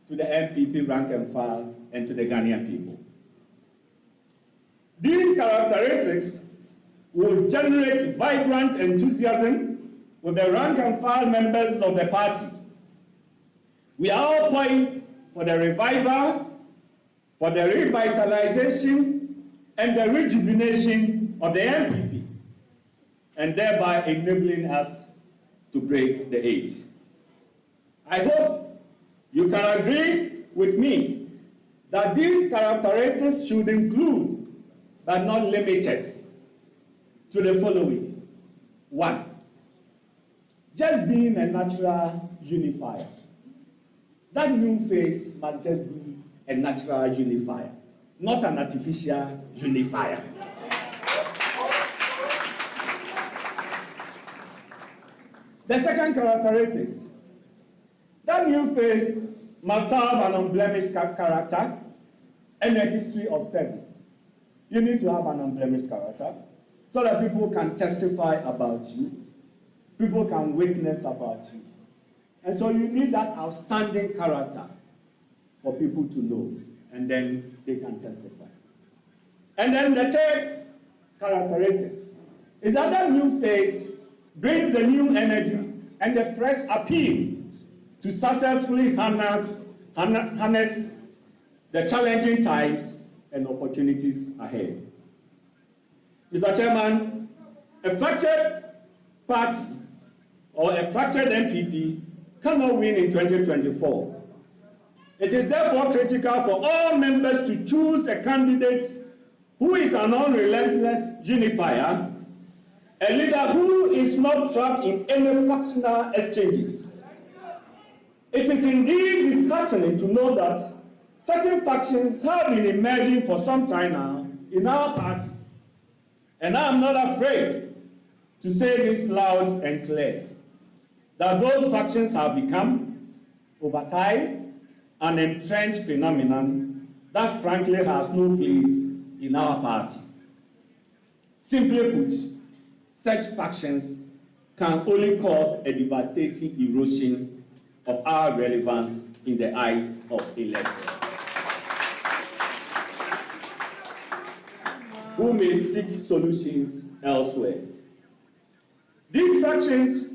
to the NPP rank and file and to the Ghanaian people. These characteristics will generate vibrant enthusiasm with the rank and file members of the party. We are all poised for the revival, for the revitalization, and the rejuvenation of the NPP, and thereby enabling us to break the 8. I hope you can agree with me that these characteristics should include, but not limited, to the following. 1, just being a natural unifier. That new face must just be a natural unifier, not an artificial unifier. The second characteristic, that new face must have an unblemished character and a history of service. You need to have an unblemished character so that people can testify about you, people can witness about you. And so you need that outstanding character for people to know, and then they can testify. And then the third characteristic is that the new face brings the new energy and the fresh appeal to successfully harness the challenging times and opportunities ahead. Mr. Chairman, a fractured party or a fractured NPP cannot win in 2024. It is therefore critical for all members to choose a candidate who is an unrelentless unifier, a leader who is not trapped in any factional exchanges. It is indeed disheartening to know that certain factions have been emerging for some time now in our party, and I am not afraid to say this loud and clear, that those factions have become, over time, an entrenched phenomenon that frankly has no place in our party. Simply put, such factions can only cause a devastating erosion of our relevance in the eyes of electors, who may seek solutions elsewhere. These factions,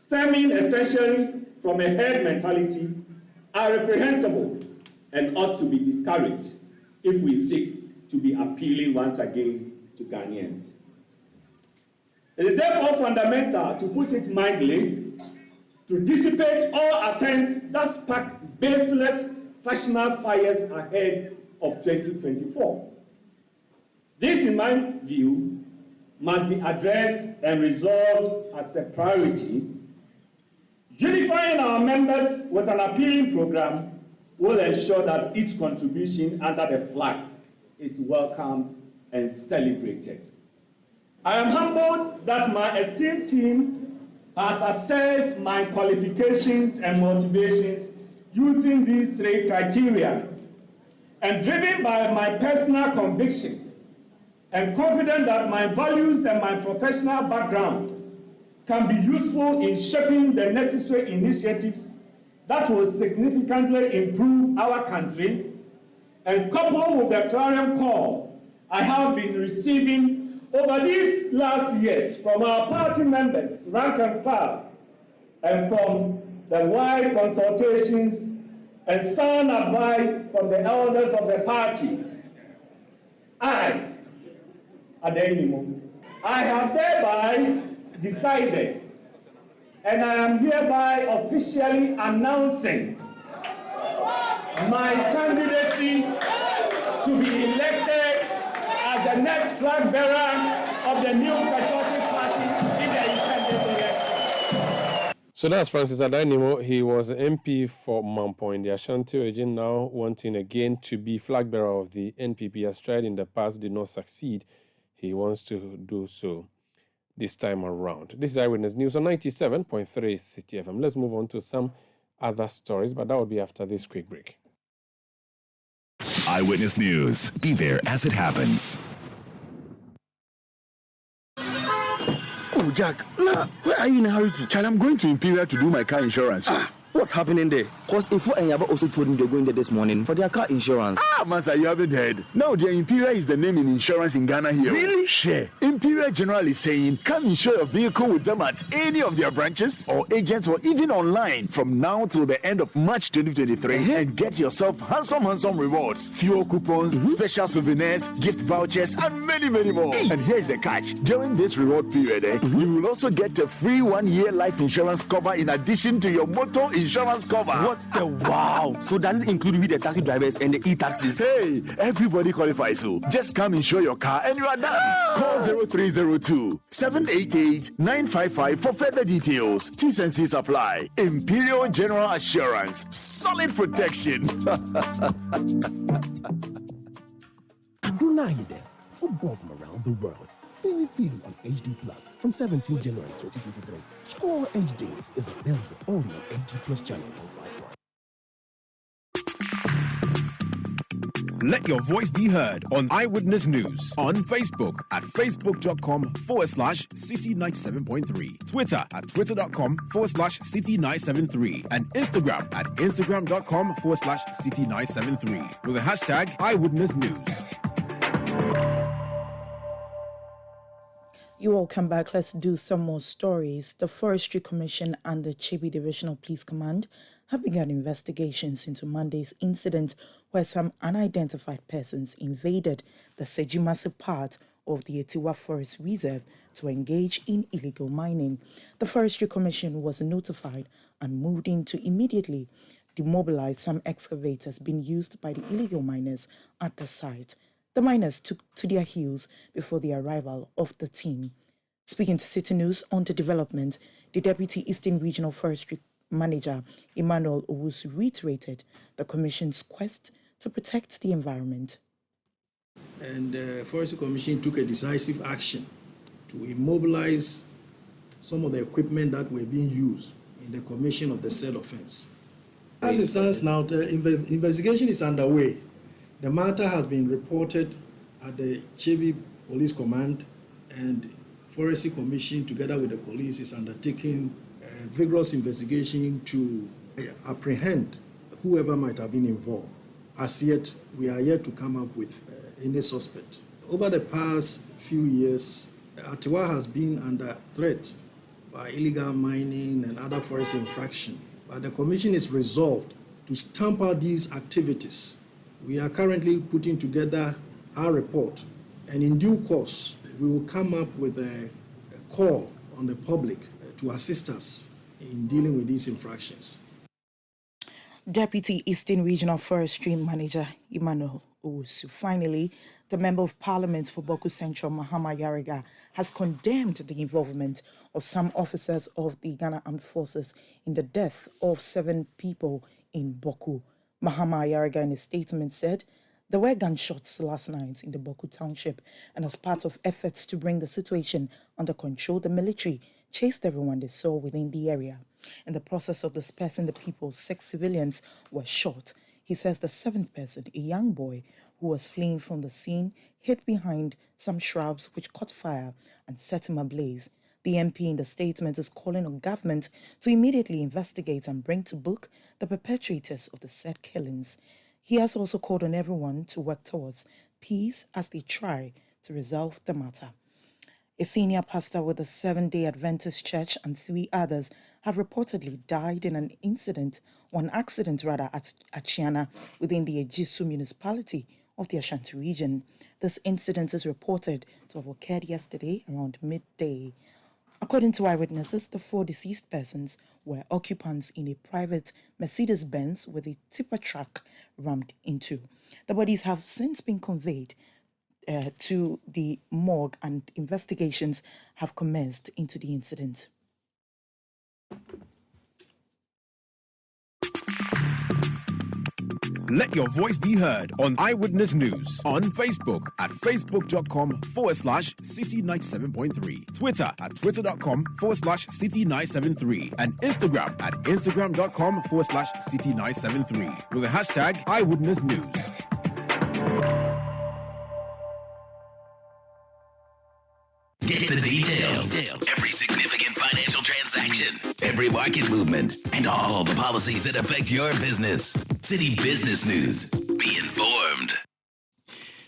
stemming essentially from a herd mentality, are reprehensible and ought to be discouraged if we seek to be appealing once again to Ghanaians. It is therefore fundamental, to put it mildly, to dissipate all attempts that spark baseless factional fires ahead of 2024. This, in my view, must be addressed and resolved as a priority. Unifying our members with an appealing program will ensure that each contribution under the flag is welcomed and celebrated. I am humbled that my esteemed team has assessed my qualifications and motivations using these three criteria, and driven by my personal conviction and confident that my values and my professional background can be useful in shaping the necessary initiatives that will significantly improve our country, and coupled with the clarion call I have been receiving over these last years from our party members, rank and file, and from the wide consultations and sound advice from the elders of the party, I, Addai, I have thereby decided, and I am hereby officially announcing my candidacy to be elected as the next flag bearer of the new patriotic party in the intended election. So that's Francis Addai. He was MP for Mampo in the Ashanti region, now wanting again to be flag bearer of the NPP, as tried in the past did not succeed. He wants to do so this time around. This is Eyewitness News on 97.3 Citi FM. Let's move on to some other stories, but that will be after this quick break. Eyewitness News. Be there as it happens. Oh, Jack, now, where are you in a hurry to? Charlie, I'm going to Imperial to do my car insurance. What's happening there? Because Info and Yaba also told me they're going there this morning for their car insurance. Masa, you haven't heard. Now, the Imperial is the name in insurance in Ghana here. Really? Sure. Imperial General is saying, come insure your vehicle with them at any of their branches or agents or even online from now till the end of March 2023 and get yourself handsome rewards, fuel coupons, special souvenirs, gift vouchers, and many more. And here's the catch. During this reward period, you will also get a free 1-year life insurance cover in addition to your motor insurance cover. What the wow! So does it include with the taxi drivers and the e-taxis? Hey, everybody qualifies. So just come insure your car and you are done. Call 0302 788 955 for further details. T's and C's apply. Imperial General Assurance. Solid protection. Football from around the world. Feely on HD Plus from 17 January 2023. Score HD is available only on HD Plus channel on 51. Let your voice be heard on Eyewitness News on Facebook at facebook.com/Citi97.3, Twitter at twitter.com/Citi973, and Instagram at instagram.com/Citi973 with the hashtag Eyewitness News. You all come back. Let's do some more stories. The Forestry Commission and the Chibi Divisional Police Command have begun investigations into Monday's incident where some unidentified persons invaded the Sejimase part of the Etiwa Forest Reserve to engage in illegal mining. The Forestry Commission was notified and moved in to immediately demobilize some excavators being used by the illegal miners at the site. The miners took to their heels before the arrival of the team. Speaking to Citi News on the development, the Deputy Eastern Regional Forestry Manager, Emmanuel Owusu, reiterated the Commission's quest to protect the environment. And the Forestry Commission took a decisive action to immobilize some of the equipment that were being used in the commission of the said offense. As it stands now, the investigation is underway. The matter has been reported at the Chebi Police Command, and Forestry Commission, together with the police, is undertaking a vigorous investigation to apprehend whoever might have been involved. As yet, we are yet to come up with any suspect. Over the past few years, Atiwa has been under threat by illegal mining and other forest infraction. But the Commission is resolved to stamp out these activities. We are currently putting together our report, and in due course, we will come up with a call on the public to assist us in dealing with these infractions. Deputy Eastern Regional Forestry Manager Umaru. Finally, the Member of Parliament for Boku Central, Mahama Yariga, has condemned the involvement of some officers of the Ghana Armed Forces in the death of 7 people in Boku. Mahama Yariga, in a statement, said there were gunshots last night in the Boku township, and as part of efforts to bring the situation under control, the military chased everyone they saw within the area. In the process of dispersing the people, 6 civilians were shot. He says the 7th person, a young boy who was fleeing from the scene, hid behind some shrubs which caught fire and set him ablaze. The MP in the statement is calling on government to immediately investigate and bring to book the perpetrators of the said killings. He has also called on everyone to work towards peace as they try to resolve the matter. A senior pastor with the Seventh-day Adventist Church and 3 others have reportedly died in an accident at Achiana within the Ejisu municipality of the Ashanti region. This incident is reported to have occurred yesterday around midday. According to eyewitnesses, the 4 deceased persons were occupants in a private Mercedes-Benz with a tipper truck rammed into. The bodies have since been conveyed to the morgue, and investigations have commenced into the incident. Let your voice be heard on Eyewitness News on Facebook at facebook.com/Citi97.3, Twitter at twitter.com/Citi973, and Instagram at instagram.com/Citi973 with the hashtag Eyewitness News. Get the details. Every significant financial transaction, every market movement, and all the policies that affect your business. Citi Business News. Be informed.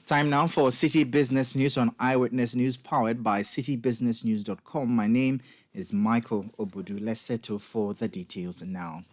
Time now for Citi Business News on Eyewitness News, powered by citibusinessnews.com. My name is Michael Obudu. Let's settle for the details now.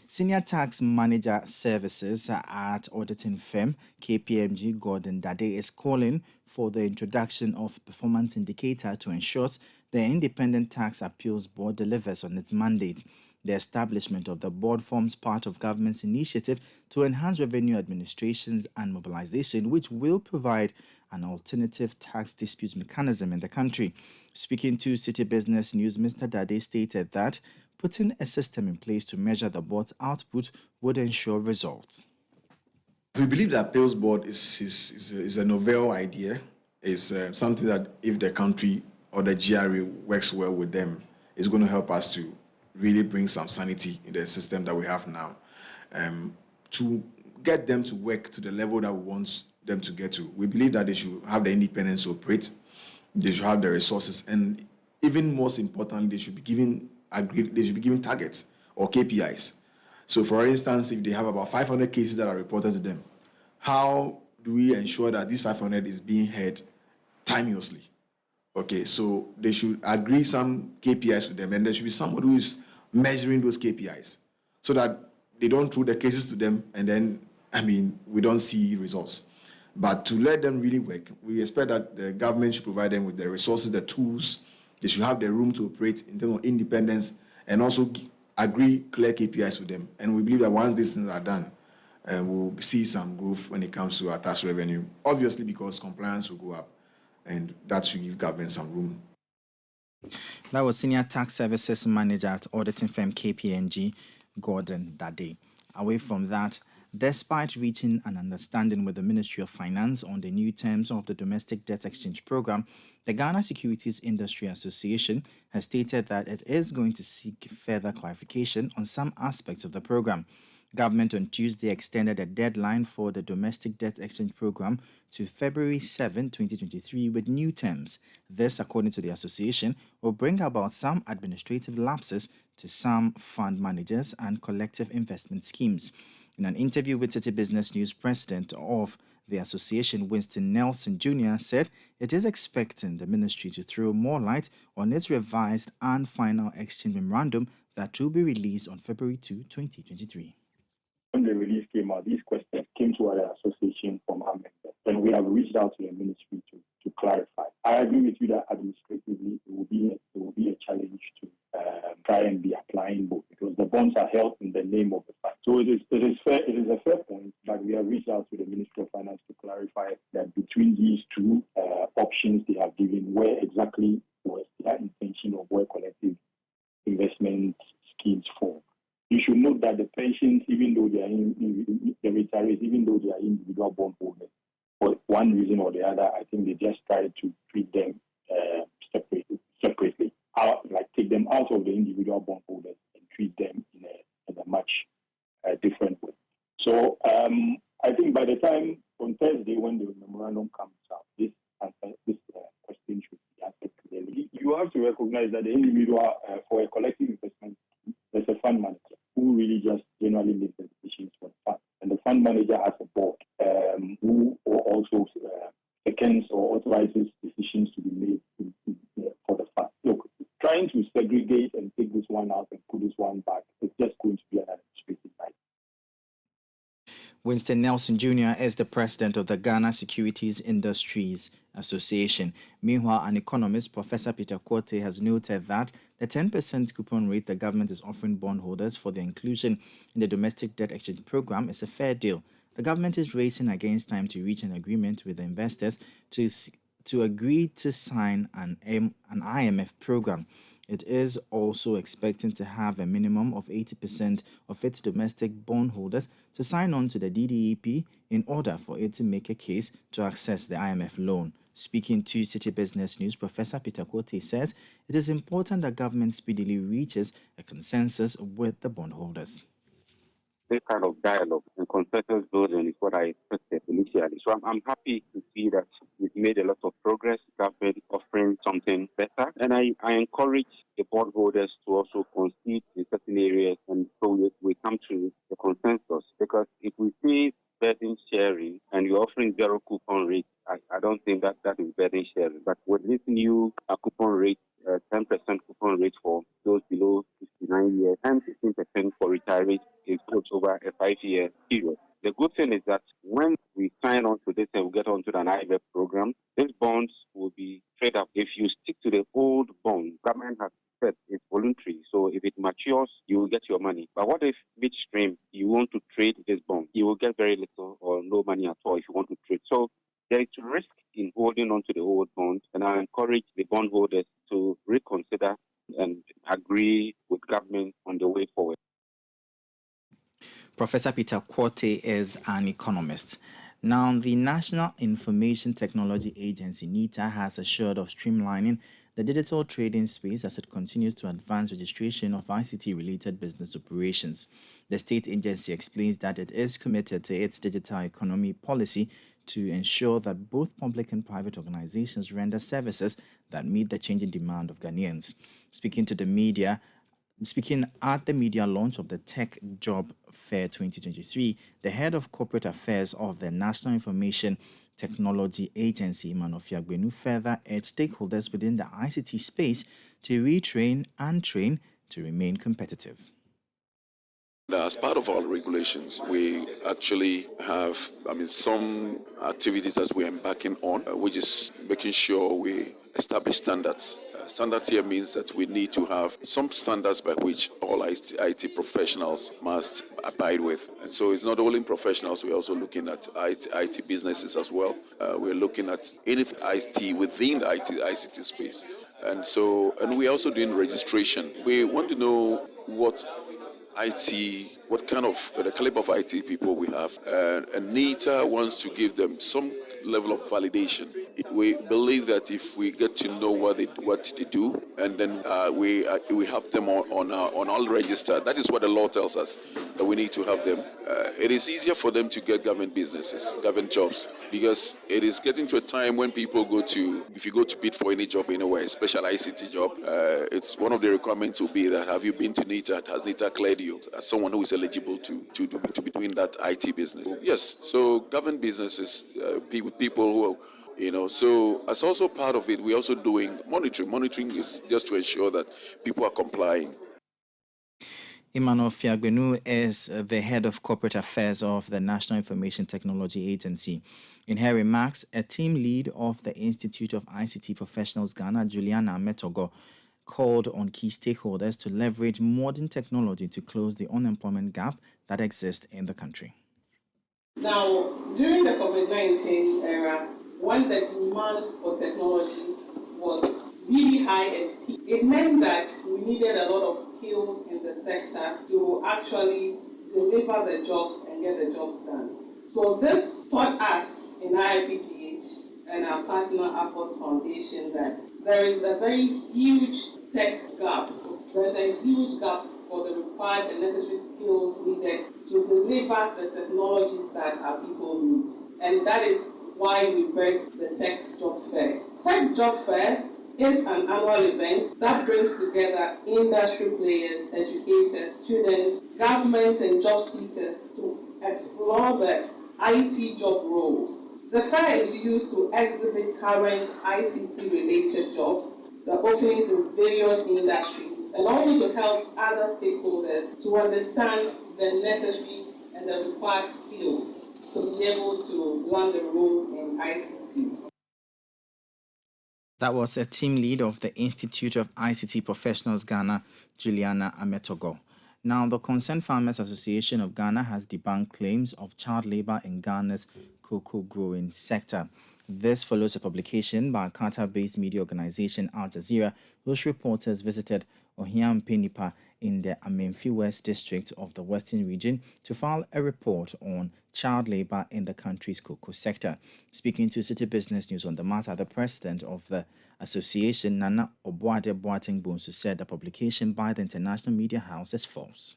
Senior Tax Manager Services at auditing firm KPMG Gordon Dade is calling for the introduction of performance indicator to ensure the Independent Tax Appeals Board delivers on its mandate. The establishment of the board forms part of government's initiative to enhance revenue administrations and mobilization, which will provide an alternative tax dispute mechanism in the country. Speaking to Citi Business News, Mr. Dade stated that putting a system in place to measure the board's output would ensure results. We believe the appeals board is a novel idea. It's something that if the country or the GRA works well with them, it's going to help us to really bring some sanity in the system that we have now, to get them to work to the level that we want them to get to. We believe that they should have the independence to operate, they should have the resources, and even most importantly, they should be given targets or KPIs. So for instance, if they have about 500 cases that are reported to them, how do we ensure that these 500 is being heard timeously? Okay, so they should agree some KPIs with them, and there should be somebody who is measuring those KPIs so that they don't throw the cases to them and then, we don't see results. But to let them really work, we expect that the government should provide them with the resources, the tools. They should have the room to operate in terms of independence and also agree clear KPIs with them. And we believe that once these things are done, we'll see some growth when it comes to our tax revenue, obviously because compliance will go up, and that should give government some room. That was Senior Tax Services Manager at auditing firm KPMG, Gordon Dade. Away from that, despite reaching an understanding with the Ministry of Finance on the new terms of the Domestic Debt Exchange Program, the Ghana Securities Industry Association has stated that it is going to seek further clarification on some aspects of the program. Government on Tuesday extended the deadline for the domestic debt exchange program to February 7, 2023 with new terms. This, according to the association, will bring about some administrative lapses to some fund managers and collective investment schemes. In an interview with Citi Business News, president of the association, Winston Nelson Jr., said it is expecting the ministry to throw more light on its revised and final exchange memorandum that will be released on February 2, 2023. When the release came out, these questions came to our association from our members, and we have reached out to the ministry to clarify. I agree with you that administratively it will be a challenge to try and be applying both, because the bonds are held in the name of the fund. So it is a fair point, but we have reached out to the Ministry of Finance to clarify that between these two options they have given, where exactly was their intention of where collective investment schemes fall. You should note that the pensions, even though they are the retirees, even though they are individual bond holders, for one reason or the other, I think they just try to treat them separately, like take them out of the individual bond holders and treat them in a much different way. So I think by the time on Thursday, when the memorandum comes out, this question should be answered clearly. You have to recognize that the individual, for a collective investment, there's a fund manager who really just generally makes the decisions for the fund. And the fund manager has a board who also seconds or authorizes decisions to be made for the fund. Look, trying to segregate and take this one out and put this one back is just going to be an administrative nightmare. Winston Nelson Jr. is the president of the Ghana Securities Industries Association. Meanwhile, an economist, Professor Peter Quartey, has noted that the 10% coupon rate the government is offering bondholders for their inclusion in the domestic debt exchange program is a fair deal. The government is racing against time to reach an agreement with the investors to agree to sign an IMF program. It is also expecting to have a minimum of 80% of its domestic bondholders to sign on to the DDEP in order for it to make a case to access the IMF loan. Speaking to Citi Business News, Professor Peter Quartey says it is important that government speedily reaches a consensus with the bondholders. This kind of dialogue and consensus building is what I expected initially. So I'm happy to see that we've made a lot of progress, government offering something better. And I encourage the bondholders to also concede in certain areas, and so we come to the consensus. Because if we see burden sharing and you're offering zero coupon rate, I don't think that is burden sharing. But with this new coupon rate, 10% coupon rate for those below 59 years and 15% for retirees is put over a 5-year period. The good thing is that when we sign on to this and we get onto an IMF program, these bonds will be traded up. If you stick to the old bond, government has said it's voluntary. So if it matures, you will get your money. But what if midstream you want to trade this bond? You will get very little or no money at all if you want to trade. So there is risk in holding on to the old bonds, and I encourage the bondholders to reconsider and agree with government on the way forward. Professor Peter Quartey is an economist. Now, the National Information Technology Agency, NITA, has assured of streamlining the digital trading space as it continues to advance registration of ICT-related business operations. The state agency explains that it is committed to its digital economy policy to ensure that both public and private organizations render services that meet the changing demand of Ghanaians. Speaking at the media launch of the Tech Job Fair 2023, the head of corporate affairs of the National Information Technology Agency, Imanu, further urged stakeholders within the ICT space to retrain and train to remain competitive. As part of our regulations, we actually have, some activities that we're embarking on, which is making sure we establish standards. Standards here means that we need to have some standards by which all IT professionals must abide with. And so it's not only professionals, we're also looking at IT businesses as well. We're looking at any IT within the ICT space. And we're also doing registration. We want to know what kind of the caliber of IT people we have. And NITA wants to give them some level of validation. We believe that if we get to know what they do, and then we have them on all registered, that is what the law tells us, that we need to have them. It is easier for them to get government businesses, government jobs, because it is getting to a time when people if you go to bid for any job anywhere, a special ICT job, it's one of the requirements will be that have you been to NITA, has NITA cleared you as someone who is eligible to be doing that IT business. Yes, so government businesses, people who are, so as also part of it, we're also doing monitoring. Monitoring is just to ensure that people are complying. Emmanuel Fiagbenu is the head of corporate affairs of the National Information Technology Agency. In her remarks, a team lead of the Institute of ICT Professionals Ghana, Juliana Ametogo, called on key stakeholders to leverage modern technology to close the unemployment gap that exists in the country. Now, during the COVID-19 era, when the demand for technology was really high and peak, it meant that we needed a lot of skills in the sector to actually deliver the jobs and get the jobs done. So this taught us in IPGH and our partner Afos Foundation that there is a very huge tech gap. There is a huge gap for the required and necessary skills needed to deliver the technologies that our people need. And that is why we bring the Tech Job Fair. Tech Job Fair is an annual event that brings together industry players, educators, students, government and job seekers to explore the IT job roles. The fair is used to exhibit current ICT-related jobs, the openings in various industries, and also to help other stakeholders to understand the necessary and the required skills to be able to land a role in ICT. That was a team lead of the Institute of ICT Professionals Ghana, Juliana Ametogo. Now, the Concerned Farmers Association of Ghana has debunked claims of child labor in Ghana's cocoa growing sector. This follows a publication by Qatar-based media organization Al Jazeera, whose reporters visited Ohiampenipa in the Amenfi West district of the Western region to file a report on child labor in the country's cocoa sector. Speaking to Citi Business News on the matter, the president of the association, Nana Obuade Boateng Bonsu, said the publication by the international media house is false.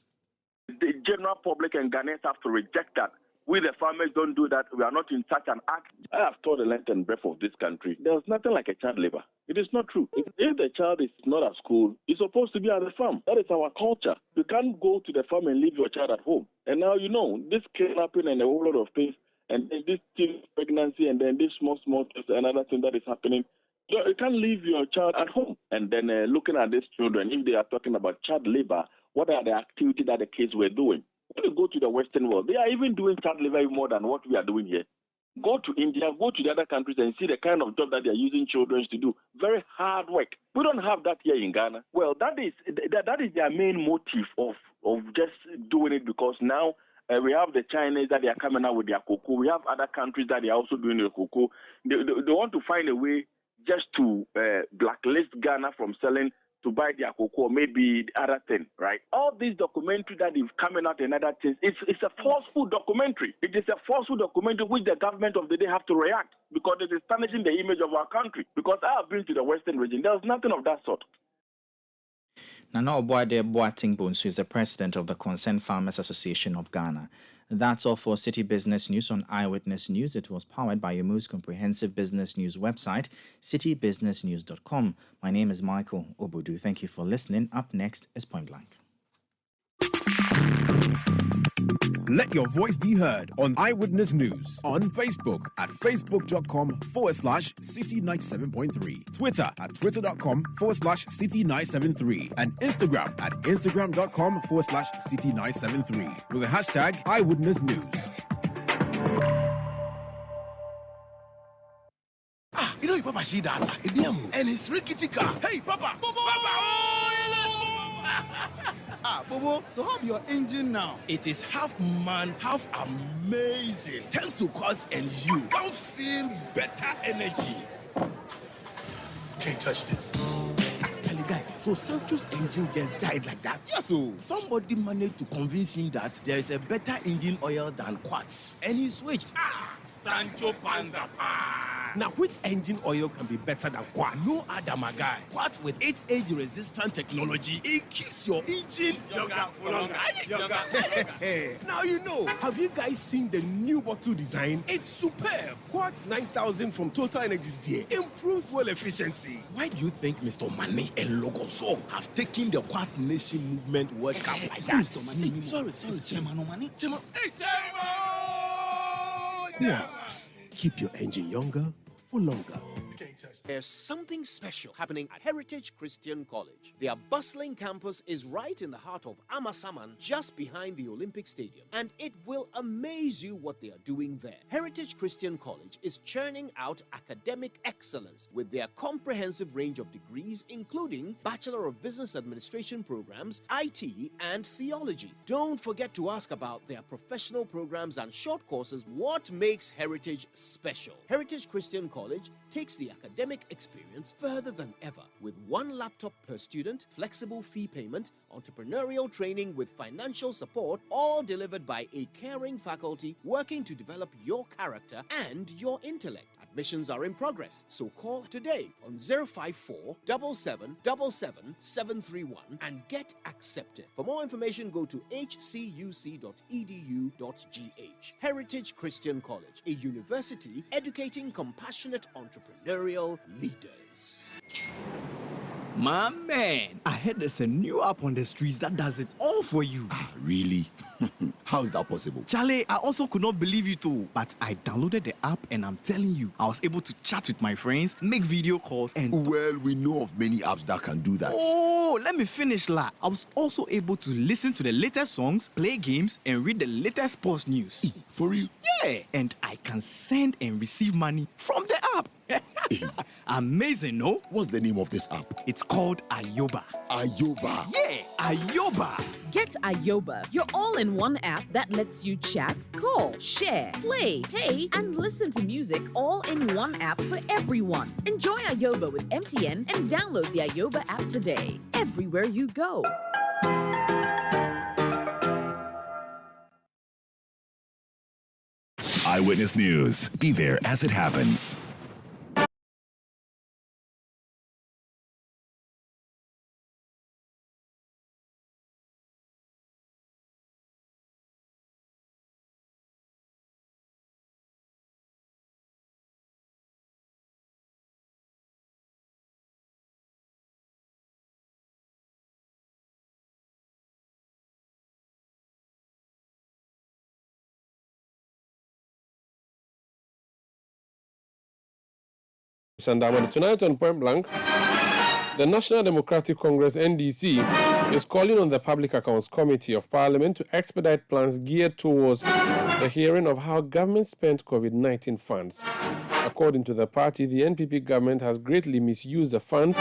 The general public and Ghanaians have to reject that. We, the farmers, don't do that. We are not in such an act. I have taught the length and breadth of this country. There's nothing like a child labor. It is not true. If the child is not at school, he's supposed to be at the farm. That is our culture. You can't go to the farm and leave your child at home. And now, this kidnapping and a whole lot of things, and then this teen pregnancy, and then this small things, another thing that is happening. You can't leave your child at home. And then looking at these children, if they are talking about child labor, what are the activities that the kids were doing? When you go to the Western world, they are even doing child labor more than what we are doing here. Go to India, go to the other countries and see the kind of job that they are using children to do. Very hard work. We don't have that here in Ghana. Well, that is their main motive of just doing it, because now we have the Chinese that they are coming out with their cocoa. We have other countries that they are also doing the cocoa. They want to find a way just to blacklist Ghana from selling to buy their cocoa, maybe the other thing, right? All these documentaries that is coming out and other things, it's a falseful documentary. It is a falseful documentary which the government of the day have to react, because it is tarnishing the image of our country. Because I have been to the Western region, there's nothing of that sort. Nana Obuade Boateng Bonsu is the president of the Concerned Farmers Association of Ghana. That's all for Citi Business News on Eyewitness News. It was powered by your most comprehensive business news website, citibusinessnews.com. My name is Michael Obudu. Thank you for listening. Up next is Point Blank. Let your voice be heard on Eyewitness News on Facebook at facebook.com/Citi97.3, Twitter at twitter.com/Citi973, and Instagram at instagram.com/Citi973 with the hashtag Eyewitness News. You Papa see that? And it's rickety car. Hey, Papa! Bobo, so how your engine now? It is half man, half amazing. Thanks to Cause and you can feel better energy. Can't touch this. Actually, guys, so Sancho's engine just died like that? Yes, so somebody managed to convince him that there is a better engine oil than Quartz, and he switched. Sancho Panza. Now, which engine oil can be better than Quartz? No other, my guy. Quartz with its age-resistant technology, it keeps your engine younger for longer. Now you know. Have you guys seen the new bottle design? It's superb. Quartz 9000 from Total Energies there improves fuel efficiency. Why do you think Mr. Mane and Logoso have taken the Quartz Nation movement World Cup like that? Sorry, Chairman Omani. Chairman. Quartz. Keep your engine younger for longer. There's something special happening at Heritage Christian College. Their bustling campus is right in the heart of Amasaman, just behind the Olympic Stadium. And it will amaze you what they are doing there. Heritage Christian College is churning out academic excellence with their comprehensive range of degrees, including Bachelor of Business Administration programs, IT, and theology. Don't forget to ask about their professional programs and short courses. What makes Heritage special? Heritage Christian College takes the academic experience further than ever with one laptop per student, flexible fee payment, entrepreneurial training with financial support, all delivered by a caring faculty working to develop your character and your intellect. Admissions are in progress, so call today on 054 7777 731 and get accepted. For more information, go to hcuc.edu.gh. Heritage Christian College, a university educating compassionate entrepreneurial leaders. My man, I heard there's a new app on the streets that does it all for you. Really? How is that possible? Charlie, I also could not believe it too. But I downloaded the app and I'm telling you, I was able to chat with my friends, make video calls, and... Well, we know of many apps that can do that. Oh, let me finish, la. I was also able to listen to the latest songs, play games, and read the latest sports news. For real? Yeah, and I can send and receive money from the app. Amazing, no? What's the name of this app? It's called Ayoba. Ayoba? Yeah, Ayoba. Get Ayoba, your all-in-one app that lets you chat, call, share, play, pay, and listen to music all in one app for everyone. Enjoy Ayoba with MTN and download the Ayoba app today, everywhere you go. Eyewitness News. Be there as it happens. Sanda, Amadu. Tonight on Point Blank, the National Democratic Congress, NDC, is calling on the Public Accounts Committee of Parliament to expedite plans geared towards the hearing of how government spent COVID-19 funds. According to the party, the NPP government has greatly misused the funds.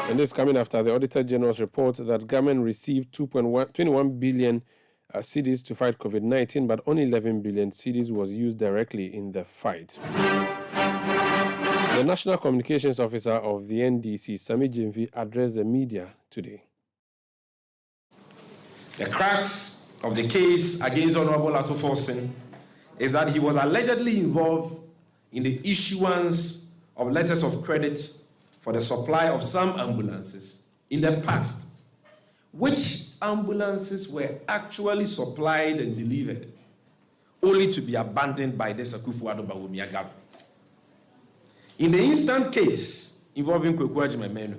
And this coming after the Auditor General's report that government received 21 billion cedis to fight COVID-19, but only 11 billion cedis was used directly in the fight. The National Communications Officer of the NDC, Sami Jimvi, addressed the media today. The crux of the case against Honorable Ato Forsen is that he was allegedly involved in the issuance of letters of credit for the supply of some ambulances in the past, which ambulances were actually supplied and delivered, only to be abandoned by the Akosua government. In the instant case involving Kweku Agyeman,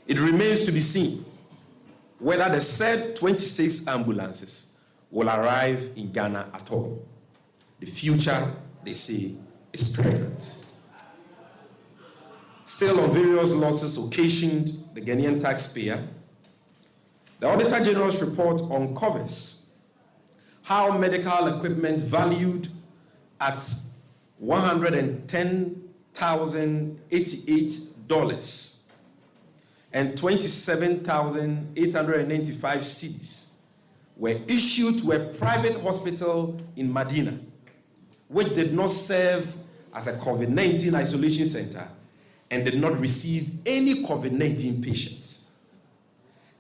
it remains to be seen whether the said 26 ambulances will arrive in Ghana at all. The future, they say, is pregnant. Still on various losses occasioned the Ghanaian taxpayer, the Auditor General's report uncovers how medical equipment valued at $110,088 and 27,895 cedis were issued to a private hospital in Medina, which did not serve as a COVID-19 isolation center and did not receive any COVID-19 patients.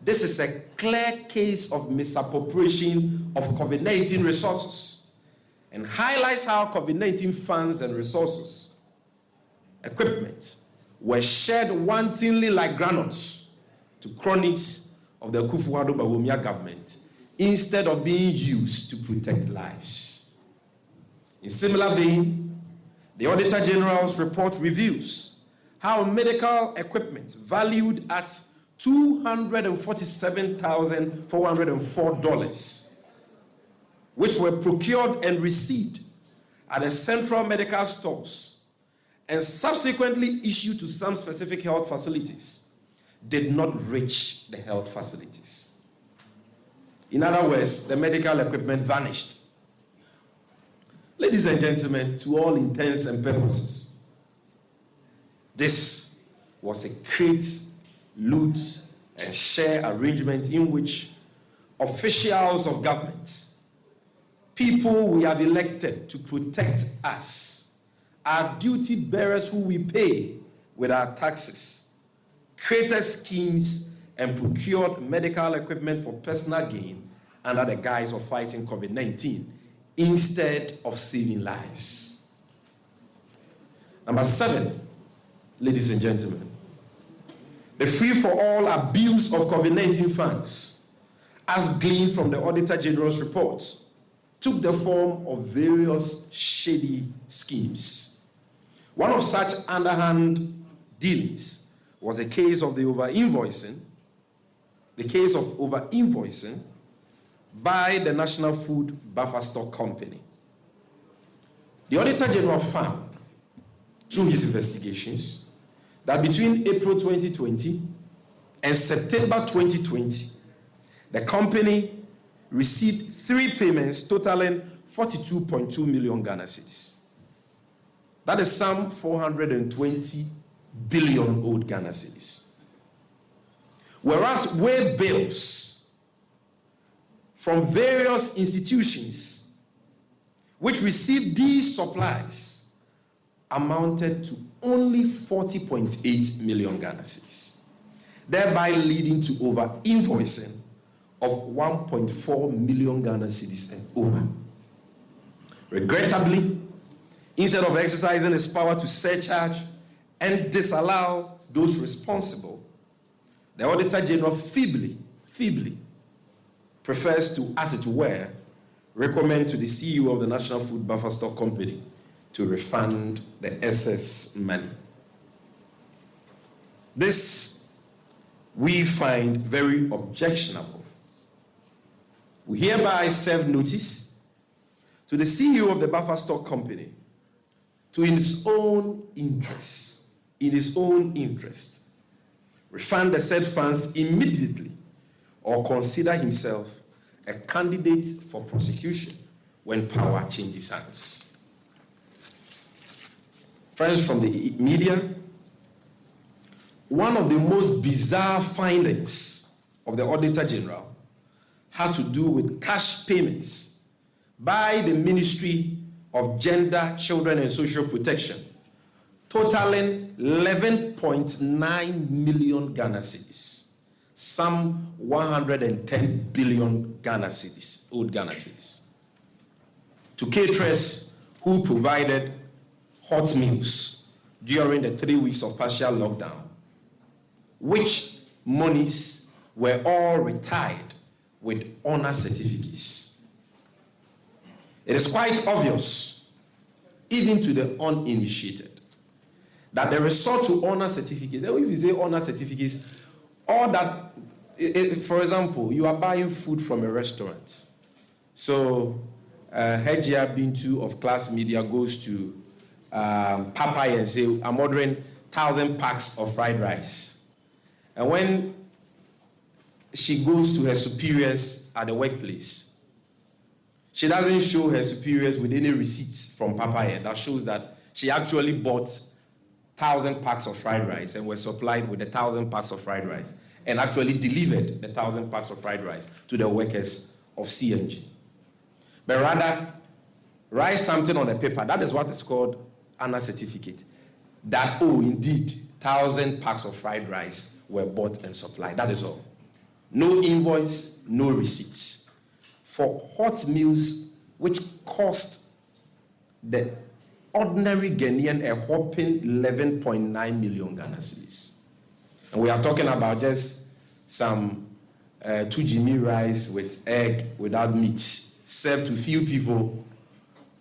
This is a clear case of misappropriation of COVID-19 resources and highlights how COVID-19 funds and resources, equipment, were shared wantonly like granules to cronies of the Akosua government instead of being used to protect lives. In similar vein, the Auditor General's report reveals how medical equipment valued at $247,404, which were procured and received at the central medical stores and subsequently issued to some specific health facilities, did not reach the health facilities. In other words, the medical equipment vanished. Ladies and gentlemen, to all intents and purposes, this was a create, loot, and share arrangement in which officials of government, people we have elected to protect us, our duty bearers who we pay with our taxes, created schemes and procured medical equipment for personal gain under the guise of fighting COVID-19 instead of saving lives. Number 7, ladies and gentlemen, the free-for-all abuse of COVID-19 funds, as gleaned from the Auditor General's report, took the form of various shady schemes. One of such underhand dealings was the case of over-invoicing by the National Food Buffer Stock Company. The Auditor General found, through his investigations, that between April 2020 and September 2020, the company received 3 payments totaling 42.2 million Ghana cedis. That is some 420 billion old Ghana cedis. Whereas way bills from various institutions which received these supplies amounted to only 40.8 million Ghana cedis, thereby leading to over-invoicing of 1.4 million Ghana cedis and over. Regrettably, instead of exercising its power to surcharge and disallow those responsible, the Auditor General feebly prefers to, as it were, recommend to the CEO of the National Food Buffer Stock Company to refund the excess money. This we find very objectionable. We hereby serve notice to the CEO of the Buffer Stock Company to, in his own interest, refund the said funds immediately or consider himself a candidate for prosecution when power changes hands. Friends from the media, one of the most bizarre findings of the Auditor General had to do with cash payments by the Ministry of Gender, Children and Social Protection, totaling 11.9 million Ghana cedis, some 110 billion Ghana cedis, old Ghana cedis, to caterers who provided hot meals during the 3 weeks of partial lockdown, which monies were all retired with honor certificates. It is quite obvious, even to the uninitiated, that the resort to honor certificates, if you say honor certificates, or that, for example, you are buying food from a restaurant. So, Hejia Bintu of Class Media goes to Popeye and say, I'm ordering 1,000 packs of fried rice. And when she goes to her superiors at the workplace, she doesn't show her superiors with any receipts from Popeye that shows that she actually bought 1,000 packs of fried rice and was supplied with 1,000 packs of fried rice and actually delivered the 1,000 packs of fried rice to the workers of CMG. But rather, write something on the paper. That is what is called honor certificate. That, oh, indeed, 1,000 packs of fried rice were bought and supplied. That is all. no invoice, no receipts for hot meals which cost the ordinary Ghanaian a whopping 11.9 million Ghana cedis. And we are talking about just some 2 Jimmy rice with egg without meat served to few people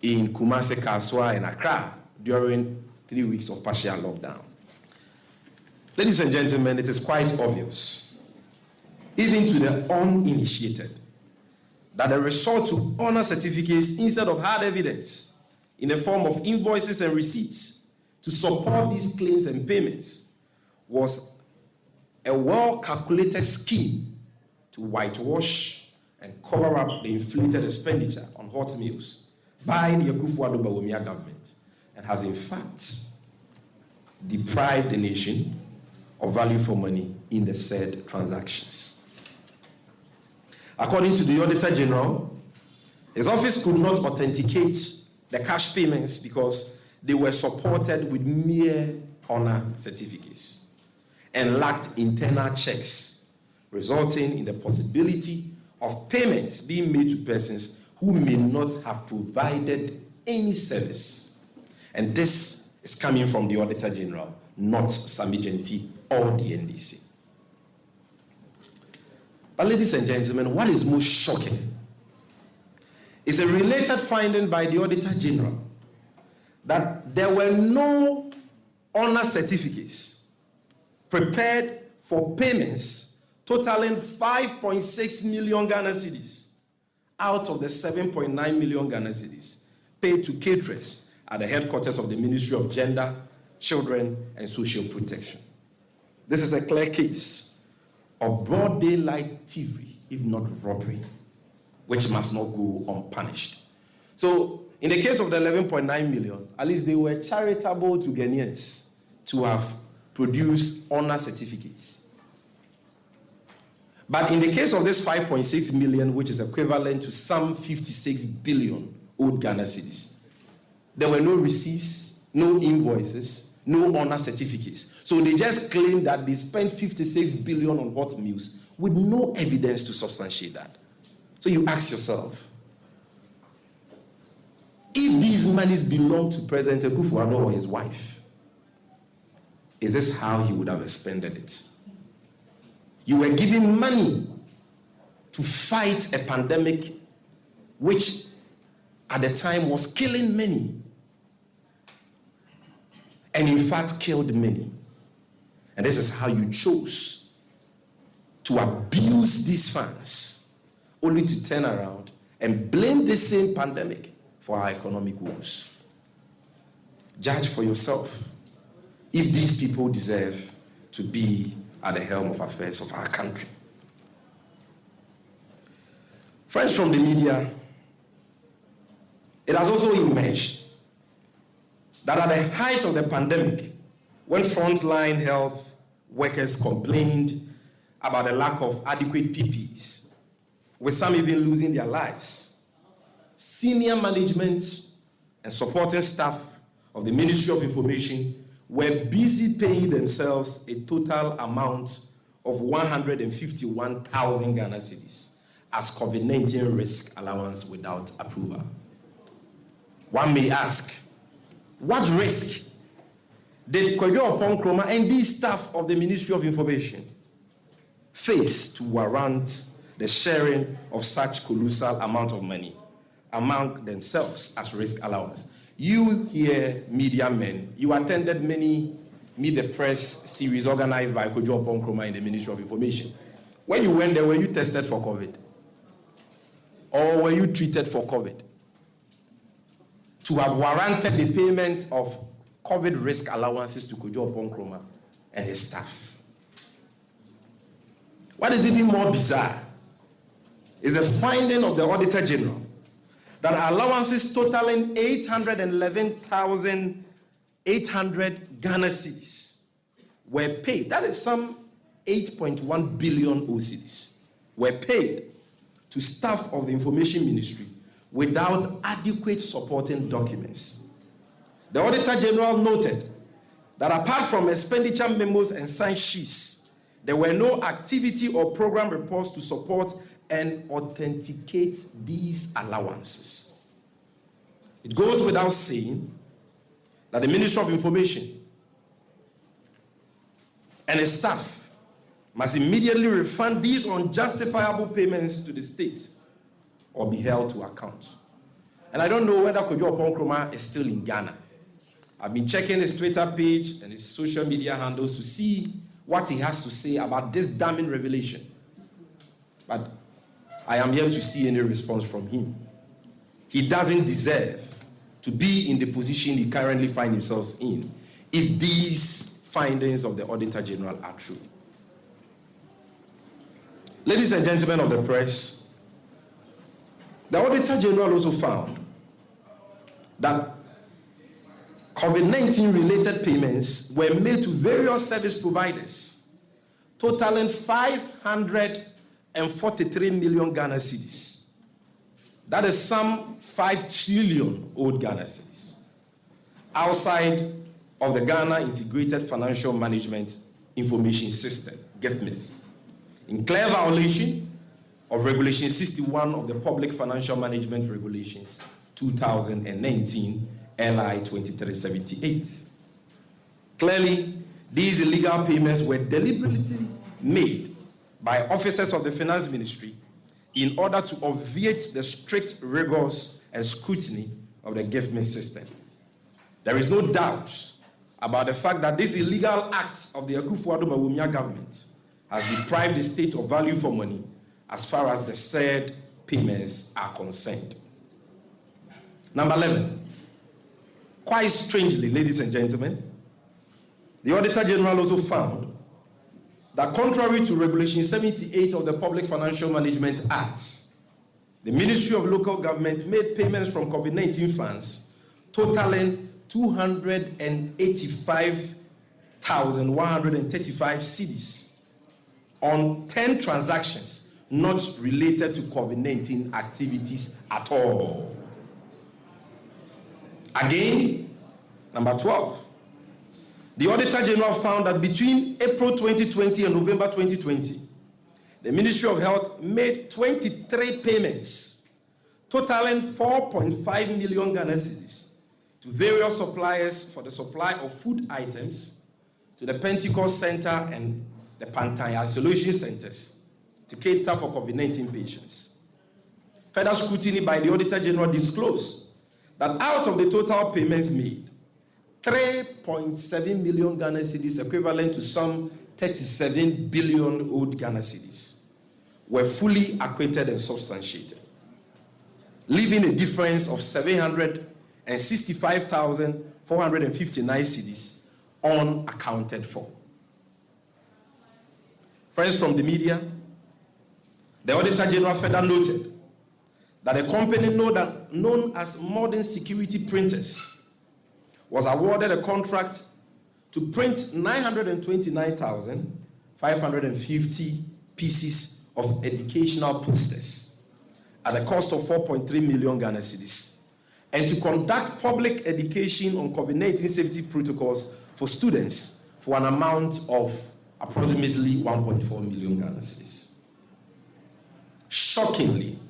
in Kumasi, Akosua, and Accra during 3 weeks of partial lockdown. Ladies and gentlemen, it is quite obvious, even to the uninitiated, that the resort to honor certificates instead of hard evidence in the form of invoices and receipts to support these claims and payments was a well-calculated scheme to whitewash and cover up the inflated expenditure on hot meals by the Akosua government, and has in fact deprived the nation of value for money in the said transactions. According to the Auditor General, his office could not authenticate the cash payments because they were supported with mere honor certificates and lacked internal checks, resulting in the possibility of payments being made to persons who may not have provided any service. And this is coming from the Auditor General, not Sami Genfi or the NDC. But ladies and gentlemen, what is most shocking is a related finding by the Auditor General that there were no honor certificates prepared for payments totaling 5.6 million Ghana cedis out of the 7.9 million Ghana cedis paid to caterers at the headquarters of the Ministry of Gender, Children and Social Protection. This is a clear case of broad daylight thievery, if not robbery, which must not go unpunished. So, in the case of the 11.9 million, at least they were charitable to Ghanaians to have produced honor certificates. But in the case of this 5.6 million, which is equivalent to some 56 billion old Ghana cedis, there were no receipts, no invoices, no honor certificates. So they just claimed that they spent 56 billion on hot meals with no evidence to substantiate that. So you ask yourself, if these monies belong to President Akosua or his wife, is this how he would have expended it? You were giving money to fight a pandemic which at the time was killing many, and in fact killed many. And this is how you chose to abuse these funds, only to turn around and blame the same pandemic for our economic woes. Judge for yourself if these people deserve to be at the helm of affairs of our country. Friends from the media, it has also emerged that at the height of the pandemic, when frontline health workers complained about the lack of adequate PPIs, with some even losing their lives, senior management and supporting staff of the Ministry of Information were busy paying themselves a total amount of 151,000 Ghana cedis as COVID-19 risk allowance without approval. One may ask, what risk did Kojo Oponkroma and these staff of the Ministry of Information face to warrant the sharing of such colossal amount of money among themselves as risk allowance? You here, media men, you attended many Meet the Press series organized by Kojo Oponkroma in the Ministry of Information. When you went there, were you tested for COVID? Or were you treated for COVID? To have warranted the payment of COVID risk allowances to Kojo Oponkroma and his staff. What is even more bizarre is the finding of the Auditor General that allowances totaling 811,800 Ghana cedis were paid. That is some 8.1 billion cedis were paid to staff of the Information Ministry without adequate supporting documents. The Auditor General noted that apart from expenditure memos and sign sheets, there were no activity or program reports to support and authenticate these allowances. It goes without saying that the Ministry of Information and its staff must immediately refund these unjustifiable payments to the state or be held to account. And I don't know whether Kojo Oponkroma is still in Ghana. I've been checking his Twitter page and his social media handles to see what he has to say about this damning revelation. But I am yet to see any response from him. He doesn't deserve to be in the position he currently finds himself in if these findings of the Auditor General are true. Ladies and gentlemen of the press, the Auditor General also found that COVID-19 related payments were made to various service providers, totaling 543 million Ghana cedis. That is some 5 trillion old Ghana cedis, outside of the Ghana Integrated Financial Management Information System, GIFMIS, in clear violation of Regulation 61 of the Public Financial Management Regulations 2019, LI 2378. Clearly, these illegal payments were deliberately made by officers of the Finance Ministry in order to obviate the strict rigors and scrutiny of the GIFMIS system. There is no doubt about the fact that this illegal act of the Akosua government has deprived the state of value for money as far as the said payments are concerned. Number 11. Quite strangely, ladies and gentlemen, the Auditor General also found that contrary to Regulation 78 of the Public Financial Management Act, the Ministry of Local Government made payments from COVID-19 funds totaling 285,135 cedis on 10 transactions not related to COVID-19 activities at all. Again, number 12, the Auditor General found that between April 2020 and November 2020, the Ministry of Health made 23 payments, totaling 4.5 million Ghana cedis to various suppliers for the supply of food items to the Pentecost Center and the Pantai Isolation Centers to cater for COVID-19 patients. Further scrutiny by the Auditor General disclosed that out of the total payments made, 3.7 million Ghana cedis, equivalent to some 37 billion old Ghana cedis, were fully acquitted and substantiated, leaving a difference of 765,459 cedis unaccounted for. Friends from the media, the Auditor General further noted that a company known as Modern Security Printers was awarded a contract to print 929,550 pieces of educational posters at a cost of 4.3 million Ghana cedis, and to conduct public education on COVID-19 safety protocols for students for an amount of approximately 1.4 million Ghana cedis. Shockingly,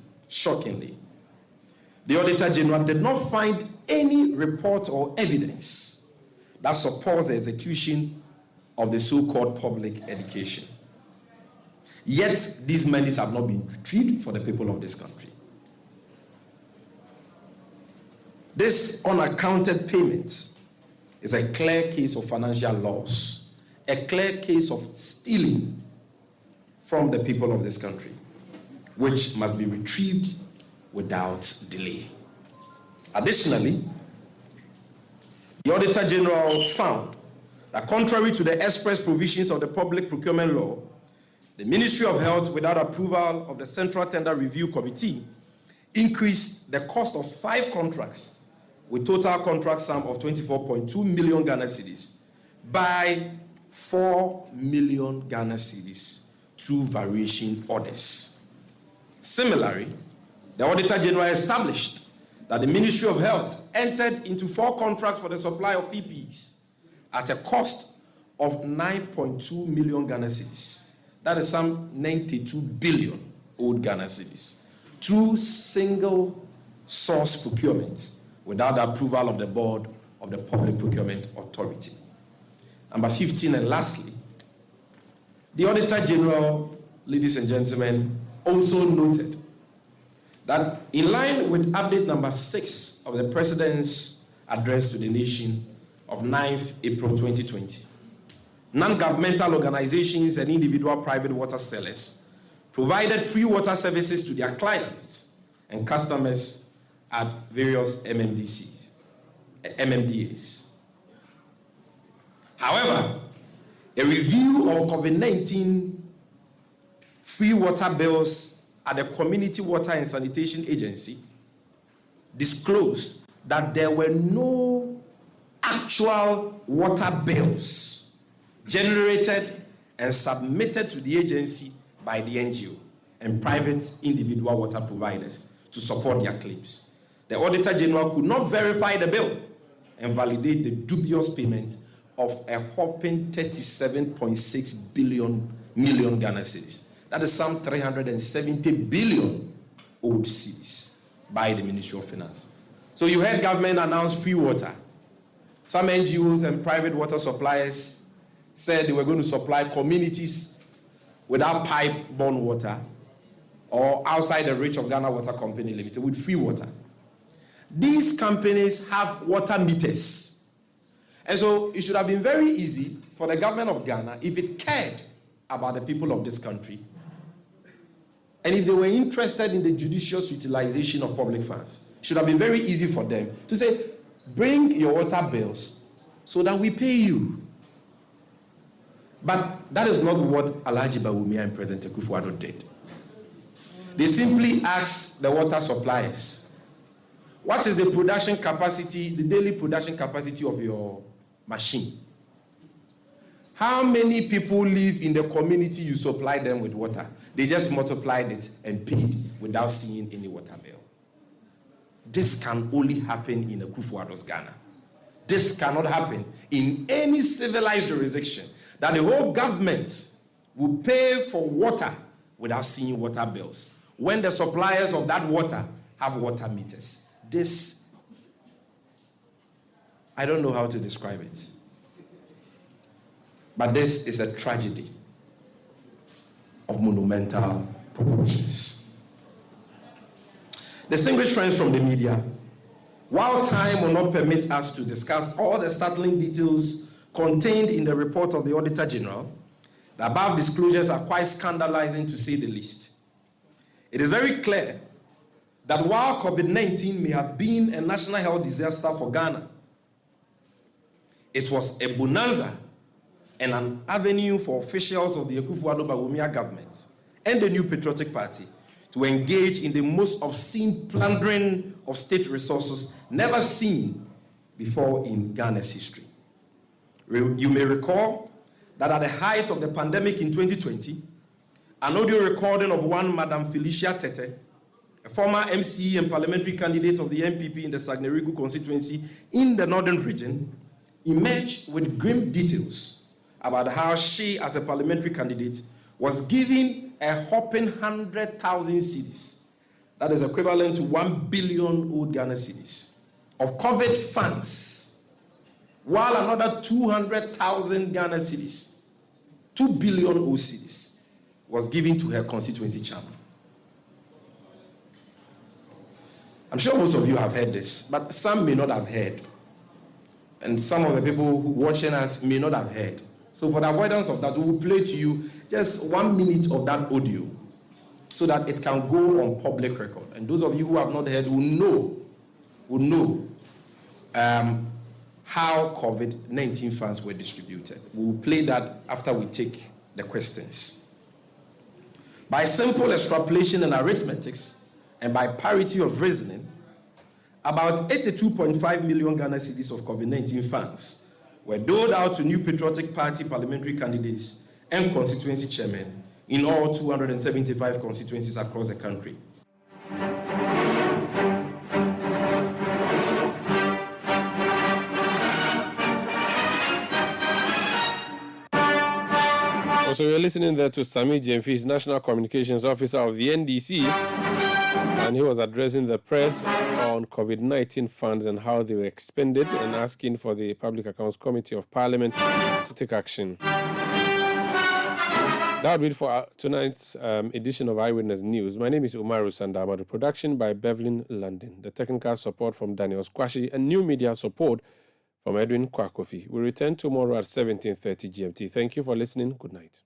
the Auditor General did not find any report or evidence that supports the execution of the so-called public education. Yet, these monies have not been retrieved for the people of this country. This unaccounted payment is a clear case of financial loss, a clear case of stealing from the people of this country, which must be retrieved without delay. Additionally, the Auditor General found that contrary to the express provisions of the Public Procurement Law, the Ministry of Health, without approval of the Central Tender Review Committee, increased the cost of 5 contracts with total contract sum of 24.2 million Ghana cedis by 4 million Ghana cedis through variation orders. Similarly, the Auditor General established that the Ministry of Health entered into 4 contracts for the supply of PPIs at a cost of 9.2 million Ghana cedis. That is some 92 billion old Ghana cedis through single source procurement without the approval of the board of the Public Procurement Authority. Number 15, and lastly, the Auditor General, ladies and gentlemen, also noted that in line with update number 6 of the President's address to the nation of 9th April 2020, non-governmental organizations and individual private water sellers provided free water services to their clients and customers at various MMDAs. However, a review of COVID-19 free water bills at the Community Water and Sanitation Agency disclosed that there were no actual water bills generated and submitted to the agency by the NGO and private individual water providers to support their claims. The Auditor General could not verify the bill and validate the dubious payment of a whopping 37.6 million Ghana cedis. That is some 370 billion old cedis by the Ministry of Finance. So you heard government announce free water. Some NGOs and private water suppliers said they were going to supply communities without pipe-borne water or outside the reach of Ghana Water Company Limited with free water. These companies have water meters. And so it should have been very easy for the government of Ghana, if it cared about the people of this country, and if they were interested in the judicious utilization of public funds, it should have been very easy for them to say, bring your water bills so that we pay you. But that is not what Alhaji Bawumia and President Akosua did. They simply asked the water suppliers, what is the production capacity, the daily production capacity of your machine? How many people live in the community you supply them with water? They just multiplied it and paid without seeing any water bill. This can only happen in Akosua-Addo's Ghana. This cannot happen in any civilized jurisdiction, that the whole government will pay for water without seeing water bills, when the suppliers of that water have water meters. This, I don't know how to describe it. But this is a tragedy of monumental proportions. Distinguished friends from the media, while time will not permit us to discuss all the startling details contained in the report of the Auditor General, the above disclosures are quite scandalizing to say the least. It is very clear that while COVID-19 may have been a national health disaster for Ghana, it was a bonanza and an avenue for officials of the Akosua-Addo government and the New Patriotic Party to engage in the most obscene plundering of state resources never seen before in Ghana's history. You may recall that at the height of the pandemic in 2020, an audio recording of one Madam Felicia Tete, a former MCE and parliamentary candidate of the MPP in the Sagnerigu constituency in the northern region, emerged with grim details about how she, as a parliamentary candidate, was given a whopping 100,000 cedis, that is equivalent to 1 billion old Ghana cedis, of COVID funds, while another 200,000 Ghana cedis, 2 billion old cedis, was given to her constituency chairman. I'm sure most of you have heard this, but some may not have heard. And some of the people watching us may not have heard. So for the avoidance of that, we will play to you just 1 minute of that audio so that it can go on public record. And those of you who have not heard will know how COVID-19 funds were distributed. We will play that after we take the questions. By simple extrapolation and arithmetics, and by parity of reasoning, about 82.5 million Ghana cedis of COVID-19 funds were doled out to New Patriotic Party parliamentary candidates and constituency chairmen in all 275 constituencies across the country. So we're listening there to Sami Jemfi's National Communications Officer of the NDC, and he was addressing the press on COVID-19 funds and how they were expended and asking for the Public Accounts Committee of Parliament to take action. That will be for tonight's edition of Eyewitness News. My name is Umaru, Sanda. Amadu. Production by Bevlin London. The technical support from Daniel Squashi and new media support from Edwin Kwakofi. We return tomorrow at 17:30 GMT. Thank you for listening. Good night.